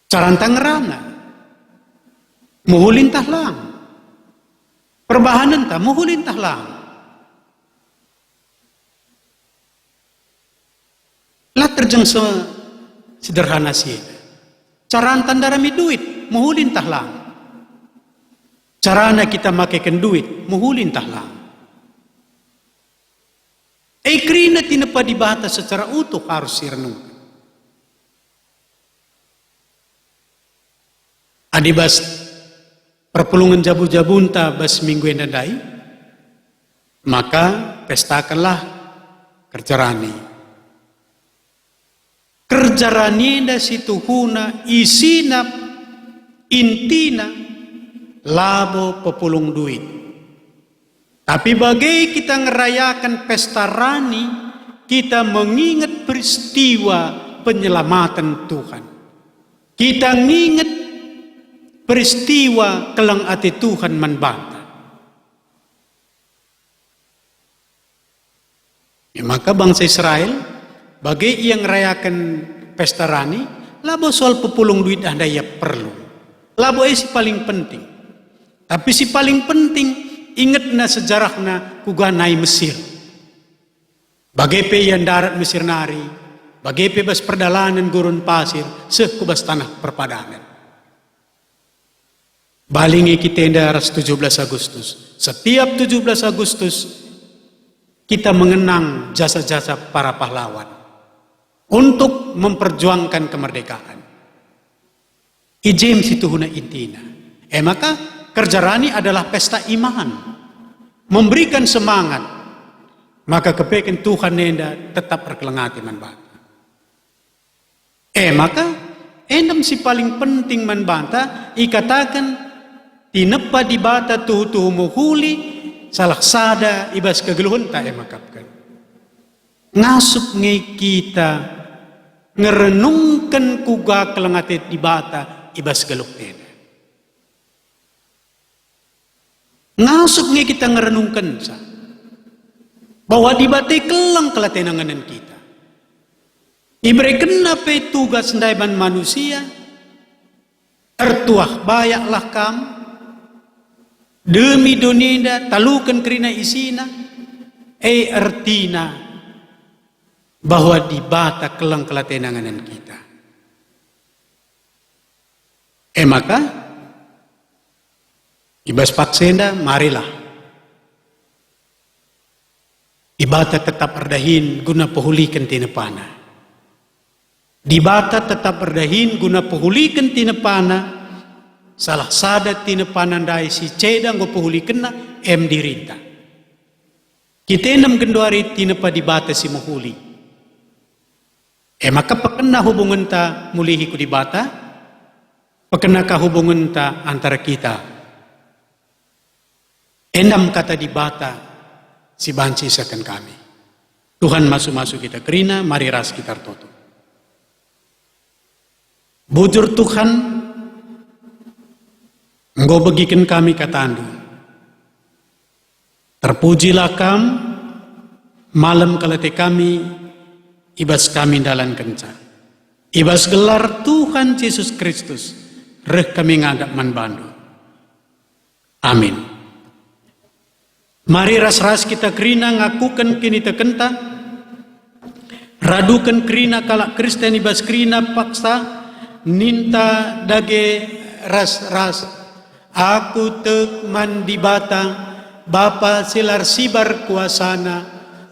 Carantang ngerana. Muhulin tahlang. Perbahanan tak? Muhulin tahlang. Lah terjeng sederhana sih. Carantang darami duit. Muhulin tahlang. Carana kita makaikan duit. Muhulin tahlang. Krina tinepa dibata secara utuh harus direnungkan. Adibas perpulungan jabu-jabunta bas minggu endadai, maka pestakanlah kerjarani. Kerjarani enda situhuna isina intina labo pepulung duit. Tapi bagai kita ngerayakan pesta rani, kita mengingat peristiwa penyelamatan Tuhan. Kita mengingat peristiwa kelang ati Tuhan manbanta. Maka bangsa Israel, bagai yang ngerayakan pesta rani, labo soal pepulung duit anda ya perlu. Labo si paling penting. Tapi si paling penting, ingat na sejarah na kuganai Mesir. Bagai pe yang darat Mesir nari, bagai pe bas perdalanan gurun pasir, sekubas tanah perpadanan. Balingi kita ras 17 Agustus. Setiap 17 Agustus, kita mengenang jasa-jasa para pahlawan untuk memperjuangkan kemerdekaan. Ijem situhuna intina. Maka kerjarani adalah pesta iman. Memberikan semangat. Maka kepekan Tuhan nenda tetap berkelengati manbanta. Maka endam si paling penting manbanta ikatakan tinepa dibata tuhu-tuhu muhuli salah sada ibas kegeluhan tak makapkan. Ngasup nge kita ngerenungkan kuga kelengati dibata ibas geluk nenda. Ngasup nge kita ngerenungkan sa bahwa dibati kelang kelatenanganan kita. Iberikan apa tugas ndaiban manusia ertuah bayaklah kam demi dunia talukan kerina isina ertina bahwa dibata kelang kelatenanganan kita. Maka ibas paksenda marilah dibata tetap erdahin guna pehulikan tinepana. Dibata tetap erdahin guna pehulikan tinepana. Salah sada tinepanan dai si cedang go pehulikan na dirinta. Kita enam genduari tinepa dibata si muhuli. Maka pekena hubungan ta mulihi ku dibata. Pekena ka hubungan ta antara kita endam kata di bata si banci sekan kami. Tuhan masuk-masuk kita kerina, mari ras kita toto. Bujur Tuhan, engkau bagikan kami katandu. Terpujilah kam, malam kalate kami, ibas kami dalam kenca. Ibas gelar Tuhan Yesus Kristus, reh kami ngadap manbandu. Amin. Mari ras-ras kita kerina ngakukan kini tekenta, radukan kerina kalak Kristen ibas kerina paksa, ninta dage ras-ras, aku tek mandi batang, Bapa silar sibar kuasana,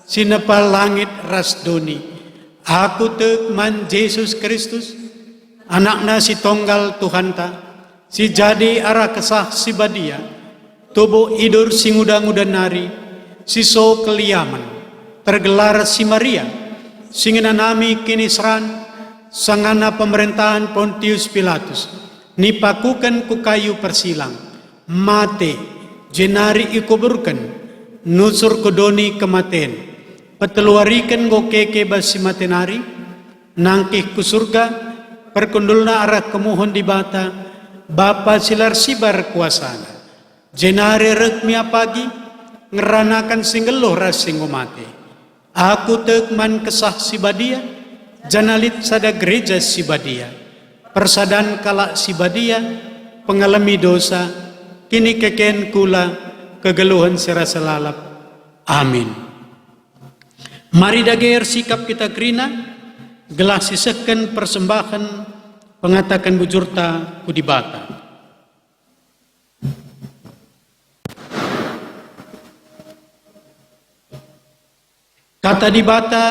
sinepal langit ras doni, aku tek man Yesus Kristus, anakna si tonggal Tuhan ta, si jadi arah kesah si badia, tubuh idur si nguda-nguda nari, si so keliaman, tergelar si Maria, singina nami kini seran, sangana pemerintahan Pontius Pilatus, nipakukan ku kayu persilang, mate, jenari ikuburkan, nusur kodoni kematen, peteluarikan go keke basi matenari, nangkih ku surga, perkundulna arah kemuhon di bata, Bapa silar sibar kuasana, jenari rekmia pagi, ngeranakan singgeluh rasingo mate, aku tekman kesah si badia, janalit sada gereja si badia, persadan kalak si badia, pengalami dosa, kini keken kula kegeluhan serasa lalap. Amin. Mari dager sikap kita kerina, gelas sisekan persembahan pengatakan bujurta kudibata. Kata dibata,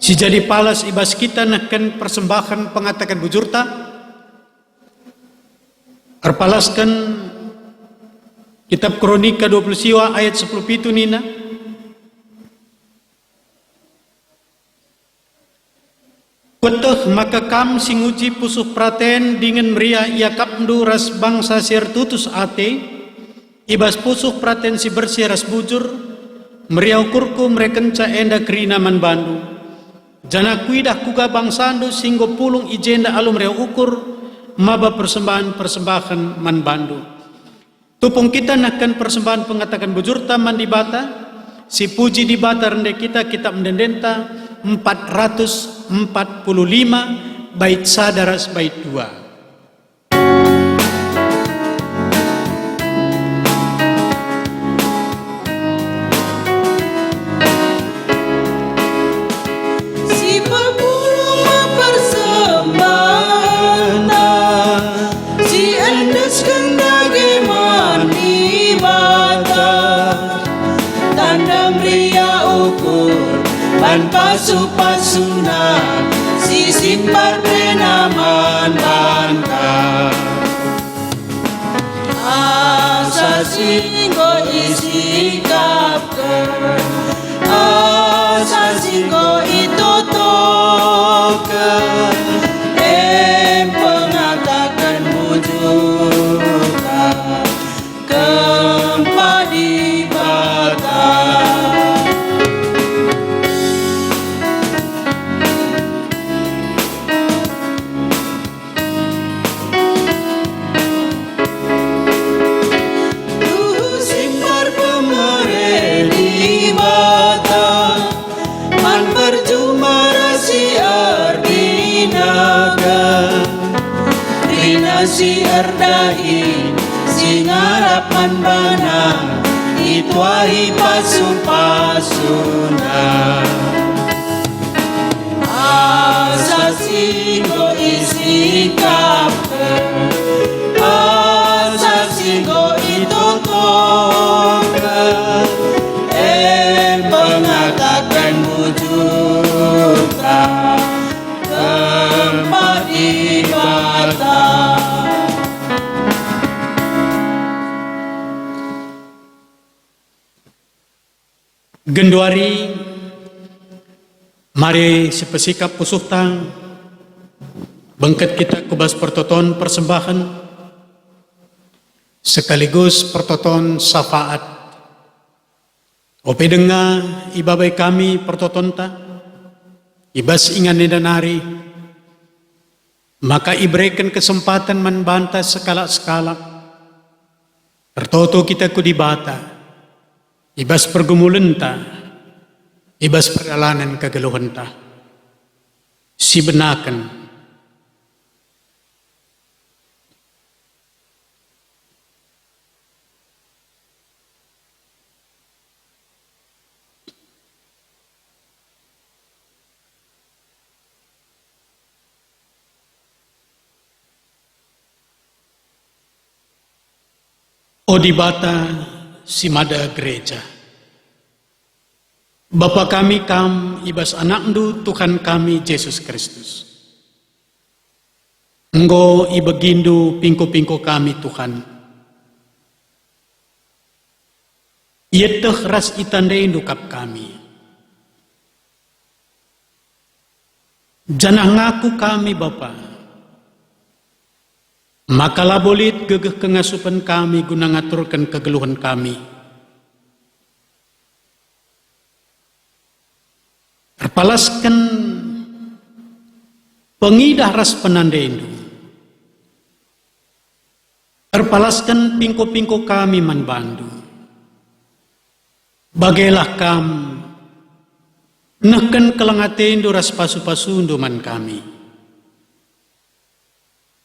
si jadi palas ibas kita nakan persembahan pengatakan bujurta, arpalaskan kitab Kronika 20 siwa ayat 10 pitu nina. Kutuh maka kam singuji pusuh praten dengan meriah ia kapndu ras bangsa sir tutus ate, ibas pusuh praten si bersih ras bujur, meriah ukurku merekenca enda kerina man bandu. Jana kuidah kuga bangsandu singgo pulung ijenda alum meriah ukur, maba persembahan man bandu. Tupung kita nakan persembahan pengatakan bujurta man dibata, si puji dibata rende kita kitab mendendenta 445 bait sadaras bait 2. Pasu-pasuna si simbar penaman bangka asa singgo isikapkan asa singgo itutukan pengatakan wujudkan kempa di bata. Si erdai si ngarapan bana ituahi pasu-pasuna asa singgo isikapkan asa singgo itutukan pengatakan wujudkan tempat ibadah. Genduari, mari sepesikap pusuh tang, bangkat kita kubas pertoton persembahan, sekaligus pertoton syafaat. Ope denga ibabay kami pertotonta, ibas ingan nidanari, maka iberikan kesempatan membantah sekala-sekala. Tertoto kita kudibata, ibas pergumulenta, ibas perjalanan kegeluhenta. Si benakan, Odibata simada gereja. Bapa kami kam ibas anakndu Tuhan kami Yesus Kristus. Enggo ibegindu pingko-pingko kami Tuhan. Ieteh ras itandai indukap kami. Janah ngaku kami Bapa. Maka labolit gegeh kengasupan kami guna ngaturkan kegeluhan kami. Terpalaskan pengidah ras penandaindo. Terpalaskan pingko-pingko kami manbandu. Bagailah kam neken kelangatendo ras pasu-pasundo man kami.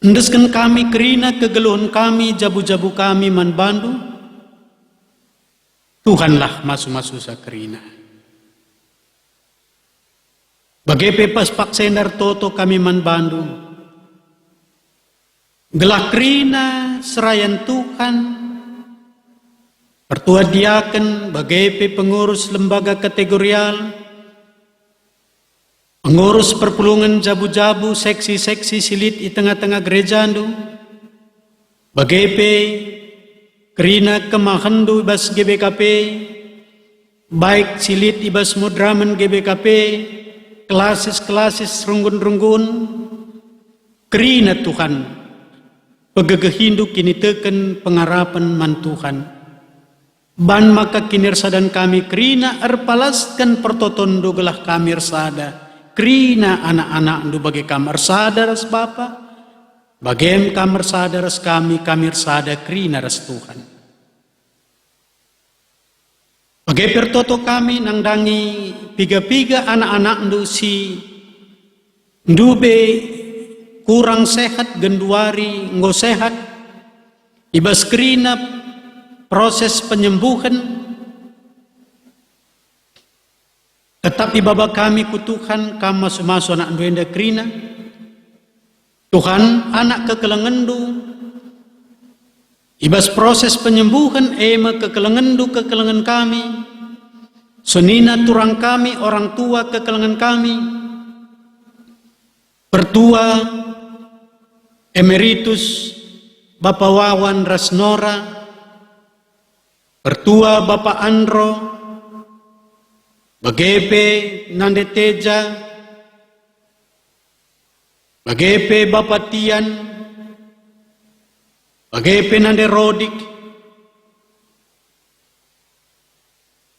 Endeskan kami kerina kegeluhan kami, jabu-jabu kami manbandu. Tuhanlah masu-masu sakerina. Bagai pepas paksendar toto kami manbandu. Gelah kerina serayan Tuhan. Pertua diaken bagai pengurus lembaga kategorial. Pengurus perpulungan jabu-jabu, seksi-seksi silit di tengah-tengah gereja andu. Bagepe, kerina kemahandu ibas GBKP, baik silit ibas mudraman GBKP, kelasis-kelasis runggun-runggun, kerina Tuhan, pegegehindu kini teken pengarapan man Tuhan. Ban maka kinirsadan kami kerina erpalaskan pertotondo gelah kami ersada. Kerina anak-anak ndu bagi kamar sadaras Bapa, bagem kamar sadaras kami sada kerina ras Tuhan. Bagai pertoto kami nangdangi piga-piga anak-anak ndu si ndube kurang sehat genduari nggo sehat, ibas kerina proses penyembuhan. Tetapi Bapa kami kutuhan kam masu-masu anak duenda kerina. Tuhan anak kekelengendu. Ibas proses penyembuhan ema kekelengendu kekelengan kami. Sunina turang kami orang tua kekelengan kami. Pertua emeritus Bapak Wawan Rasnora. Pertua Bapak Andro. Bagepe Nande Teja, bagepe Bapak Tian, bagepe Nande Rodik,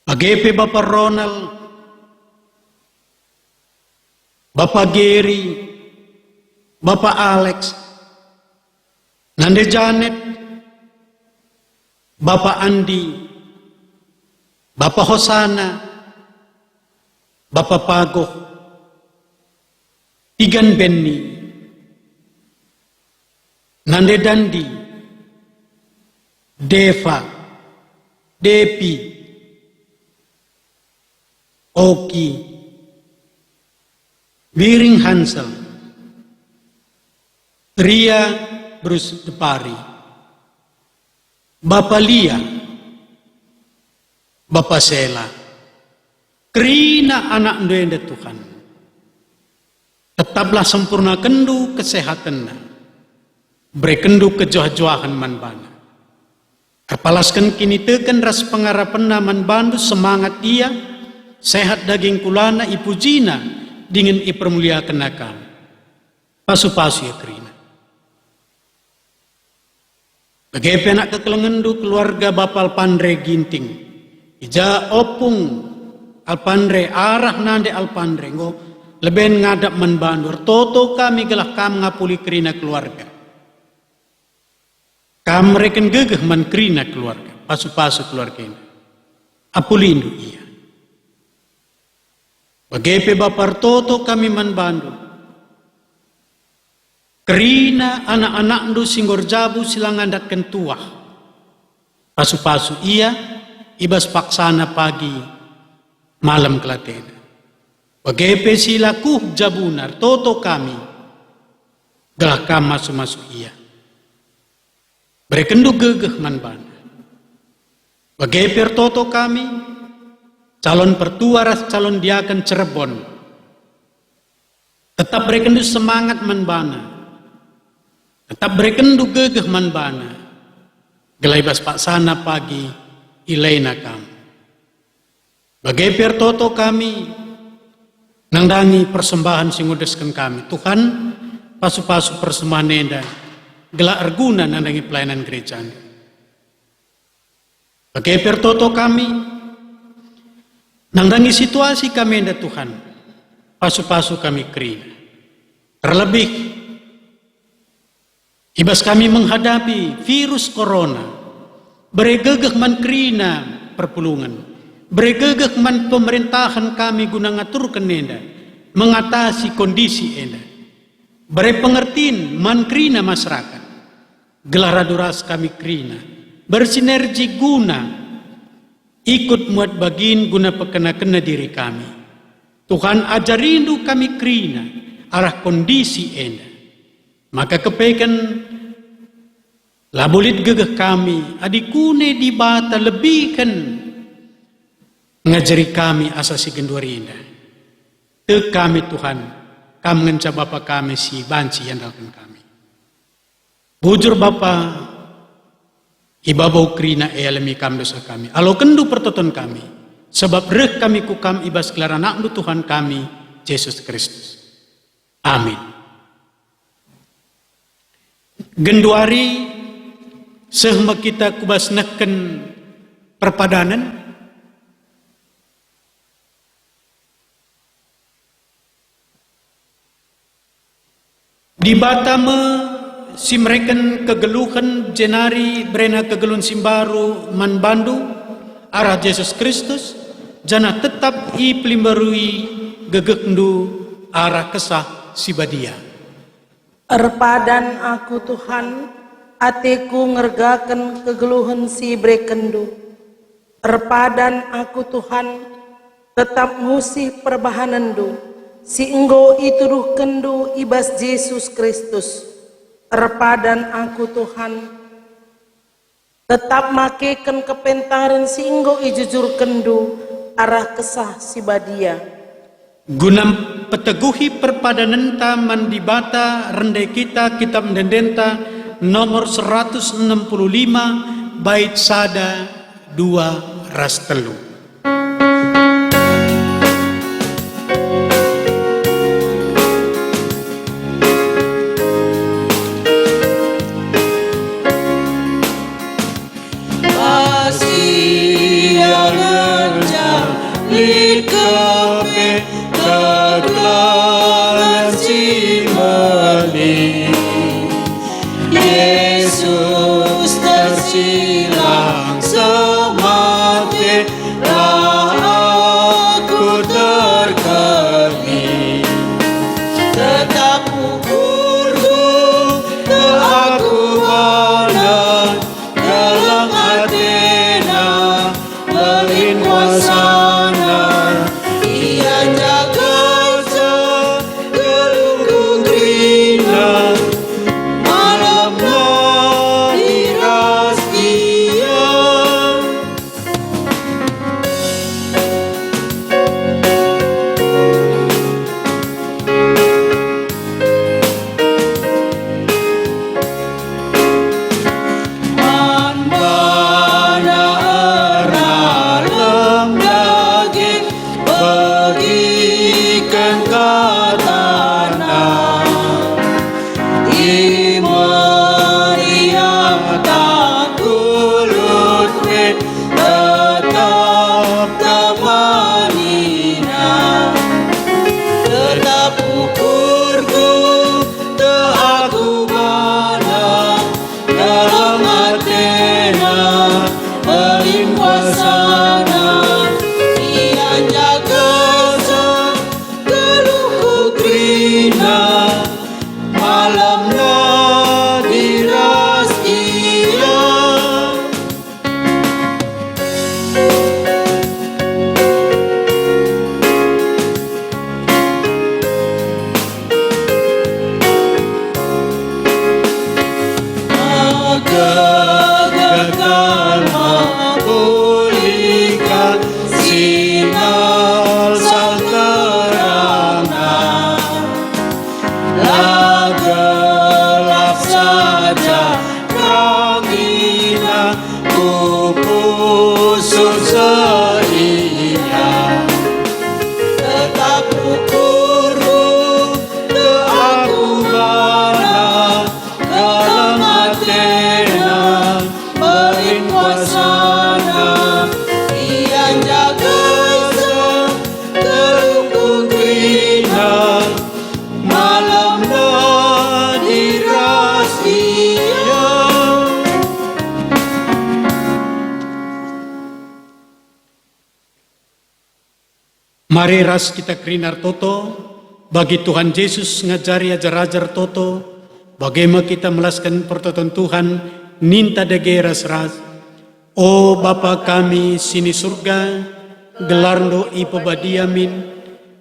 bagepe Bapak Ronald, Bapak Geri, Bapak Alex, Nande Janet, Bapak Andi, Bapak Hosana, Bapak Pagoh, Igan Benny, Nande Dandi, Deva, Depi, Oki, Wiring Hansel, Ria Bruce Depari, Bapak Lia, Bapak Sela, kerina anak duenda Tuhan. Tetaplah sempurna kendu kesehatanna. Beri kendu kejoah-joahan manbana. Terpalaskan kini teken ras pengarapanna manbandu semangat ia. Sehat daging kulana ipujina. Dingin ipermuliakan akam. Pasu-pasu ya kerina. Bagi penak kekelengendu keluarga Bapak Alpandre Ginting. Ija opung Alpandre arah nande Alpandre ngo leben ngadap menbandur. Toto kami gelah kam ngapuli kerina keluarga. Kam reken gegeh man kerina keluarga. Pasu-pasu keluarga ini. Apulindu iya. Bagi Bapak Toto kami menbandur. Kerina anak-anak ndu singgor jabu silang andatkan tuah. Pasu-pasu iya, ibas paksana pagi, malam kelatena. Bagepe silaku jabunar, toto kami, gelah kam masuk-masuk iya. Berekendu gegeh manbana. Bagepe toto kami, calon pertua ras calon diakan Cirebon. Tetap berekendu semangat manbana. Tetap berekendu gegeh manbana. Gelaibas paksana pagi ilaina kam. Bagai pertoto kami nangdangi persembahan singudeskan kami. Tuhan pasu-pasu persembahan nenda gelak arguna nandangi pelayanan gereja. Bagai pertoto kami nangdangi situasi kami nenda Tuhan. Pasu-pasu kami kerina. Terlebih ibas kami menghadapi virus corona, beregegeh man kerina perpulungan, beregegeh man pemerintahan kami guna ngatur kenenda, mengatasi kondisi enda, bere pengertiin man kerina masyarakat, gelar aduras kami kerina, bersinergi guna, ikut muat bagin guna pekena-kena diri kami. Tuhan ajarindu kami kerina, arah kondisi enda. Maka kepekan labulit gegeh kami adikune di bata lebihkan ngajari kami asasi genduarinda. Te kami Tuhan, kami ngenca Bapa kami si banci yang dalkan kami. Bujur Bapa, ibabau krina elemi kam dosa kami. Alo kendu pertoton kami, sebab reh kami kukam ibas gelar anak Tuhan kami, Yesus Kristus. Amin. Genduari sehma kita kubas neken perpadanan di Batame simreken kegeluhan jenari brena kegelun simbaru man Bandu arah Yesus Kristus jana tetap i pelimbarui gegekndu arah kesah sibadia. Erpadan aku Tuhan, atiku ngergaken kegeluhan si brekendu. Erpadan aku Tuhan, tetap musih perbahanandu. Si enggo ituruh kendu ibas Yesus Kristus. Erpadan aku Tuhan, tetap makeken kepentaran si enggo ijujur kendu arah kesah si badia. Gunam peteguhi perpadanan taman di bata rendai kita kitab mendendenta nomor 165 bait sada 2 ras telu. Yesus tersilang semati, aku terkami. Tetap ukurku, tak aku pandang dalam Athena, berkuasana. Ia jaga seluruh gelap saja rangina kupusut seinya tetap ukurku te aku bana dalam hatena berin kuasana ian jaga terungku krina malamna dirahasia. Mari ras kita krinar toto, bagi Tuhan Yesus ngajari ajar-ajar toto, bagaimana kita melaskan pertoton Tuhan, ninta dege ras-ras. O Bapa kami sini surga, gelarndo ipobadiamin,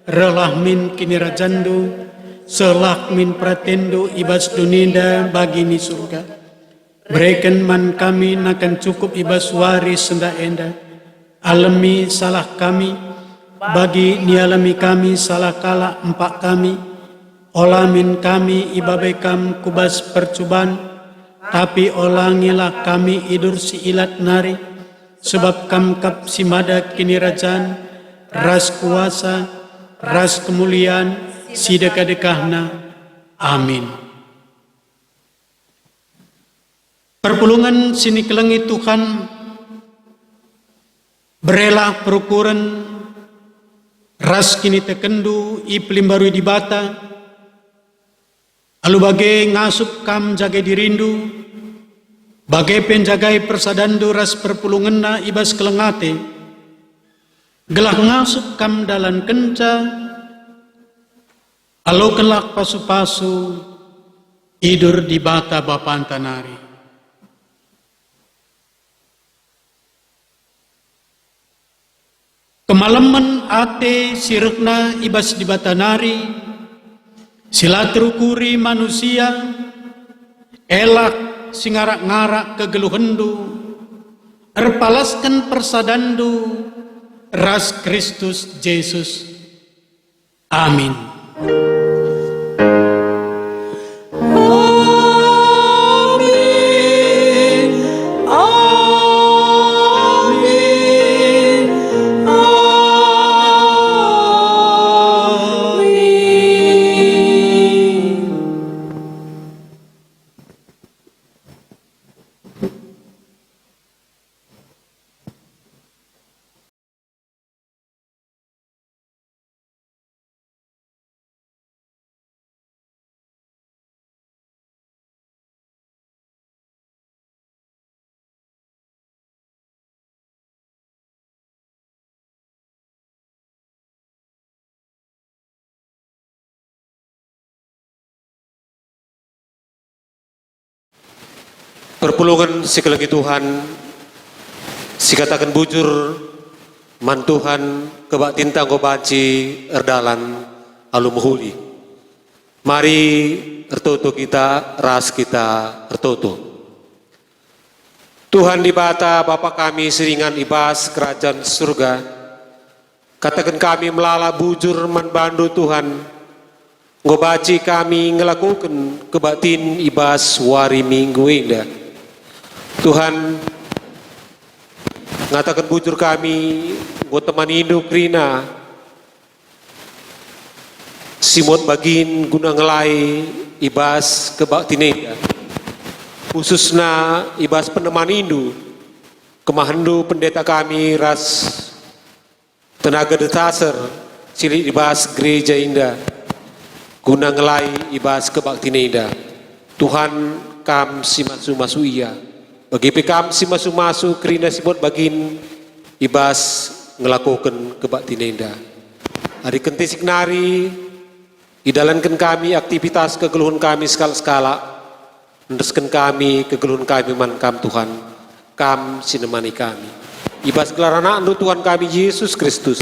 relahmin kini rajandu, selahmin pratendo ibas duninda bagi ni surga. Berikan man kami nakan cukup ibas waris senda enda, alami salah kami, bagi nialami kami salah kala empak kami, olamin kami ibabekam kubas percubaan, tapi olangilah kami idur si ilat nari, sebab kamkap si mada kini rajan, ras kuasa, ras kemuliaan, si dekah-dekahna. Amin. Perpulungan sini kelengi Tuhan, berelah perukuran, ras kini tekendu iplim baru di bata, alu bagai ngasup kam jaga dirindu, bagai penjagai persadandu ras perpulunganna ibas kelengate, gelah ngasup kam dalan kenca, alu kelak pasu-pasu, idur di bata bapan tanari. Kemalaman ate sirukna ibas di batanari, silatrukuri manusia, elak singarak-ngarak kegeluhendu, erpalaskan persadandu, ras Kristus Yesus. Amin. Perpulungan sekelengi Tuhan, sikatakan bujur man Tuhan kebak tintang ko baci erdalan alu muhuli. Mari ertoto kita, ras kita ertoto. Tuhan di bata Bapa kami seringan ibas kerajaan surga, katakan kami melala bujur man bandu Tuhan, ngobaci kami ngelakukan kebatin ibas wari minggu indah. Tuhan ngatakan bujur kami buat teman induk rina simot bagin guna ngelai ibas kebaktineda khususna ibas peneman indu kemahendu pendeta kami ras tenaga detaser cilik ibas gereja indah guna ngelai ibas kebaktineda. Tuhan kam simasu-masu iya bagi pekam si masu-masu kerina sibot bagin ibas ngelakukan kebaktinenda. Hari kentisik nari idalankan kami aktivitas kegeluhan kami skala-skala, mendeskan kami kegeluhan kami man kam Tuhan, kam sinemani kami. Ibas gelarana andu Tuhan kami Yesus Kristus,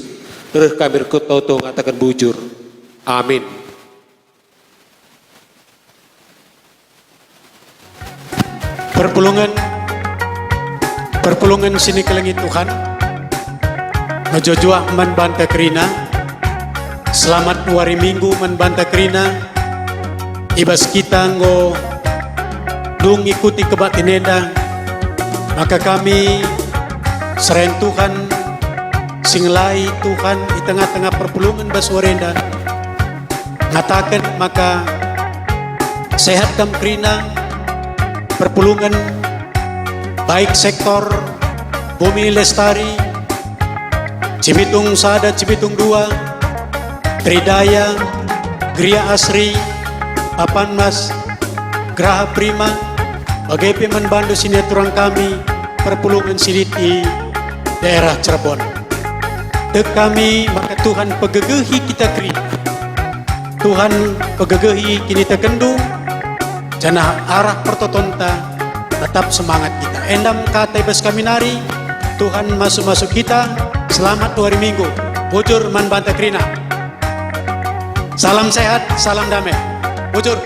reh kami rekutoto ngatakan bujur. Amin. Perpulungan sini kelengi Tuhan, ngejojua man banta kerina, selamat hari Minggu man banta kerina, ibas kita ngo dung ikuti kebatineda, maka kami seren Tuhan singlai Tuhan di tengah-tengah perpulungan baswarenda ngatakan maka sehat kam krina perpulungan baik sektor Bumi Lestari, Cibitung 1, Cibitung 2, Tridaya, Gria Asri, Apanmas, Graha Prima, bagai manbandu sinetron kami perpulungan siliti daerah Cirebon. Dek kami maka Tuhan pegegehi kita kri, Tuhan pegegehi kini tekendu, janah arah pertotonta tetap semangat kita. Endam kata ibas kami nari, Tuhan masuk-masuk kita, selamat 2 hari Minggu, bujur man banta krina. Salam sehat, salam damai, bujur.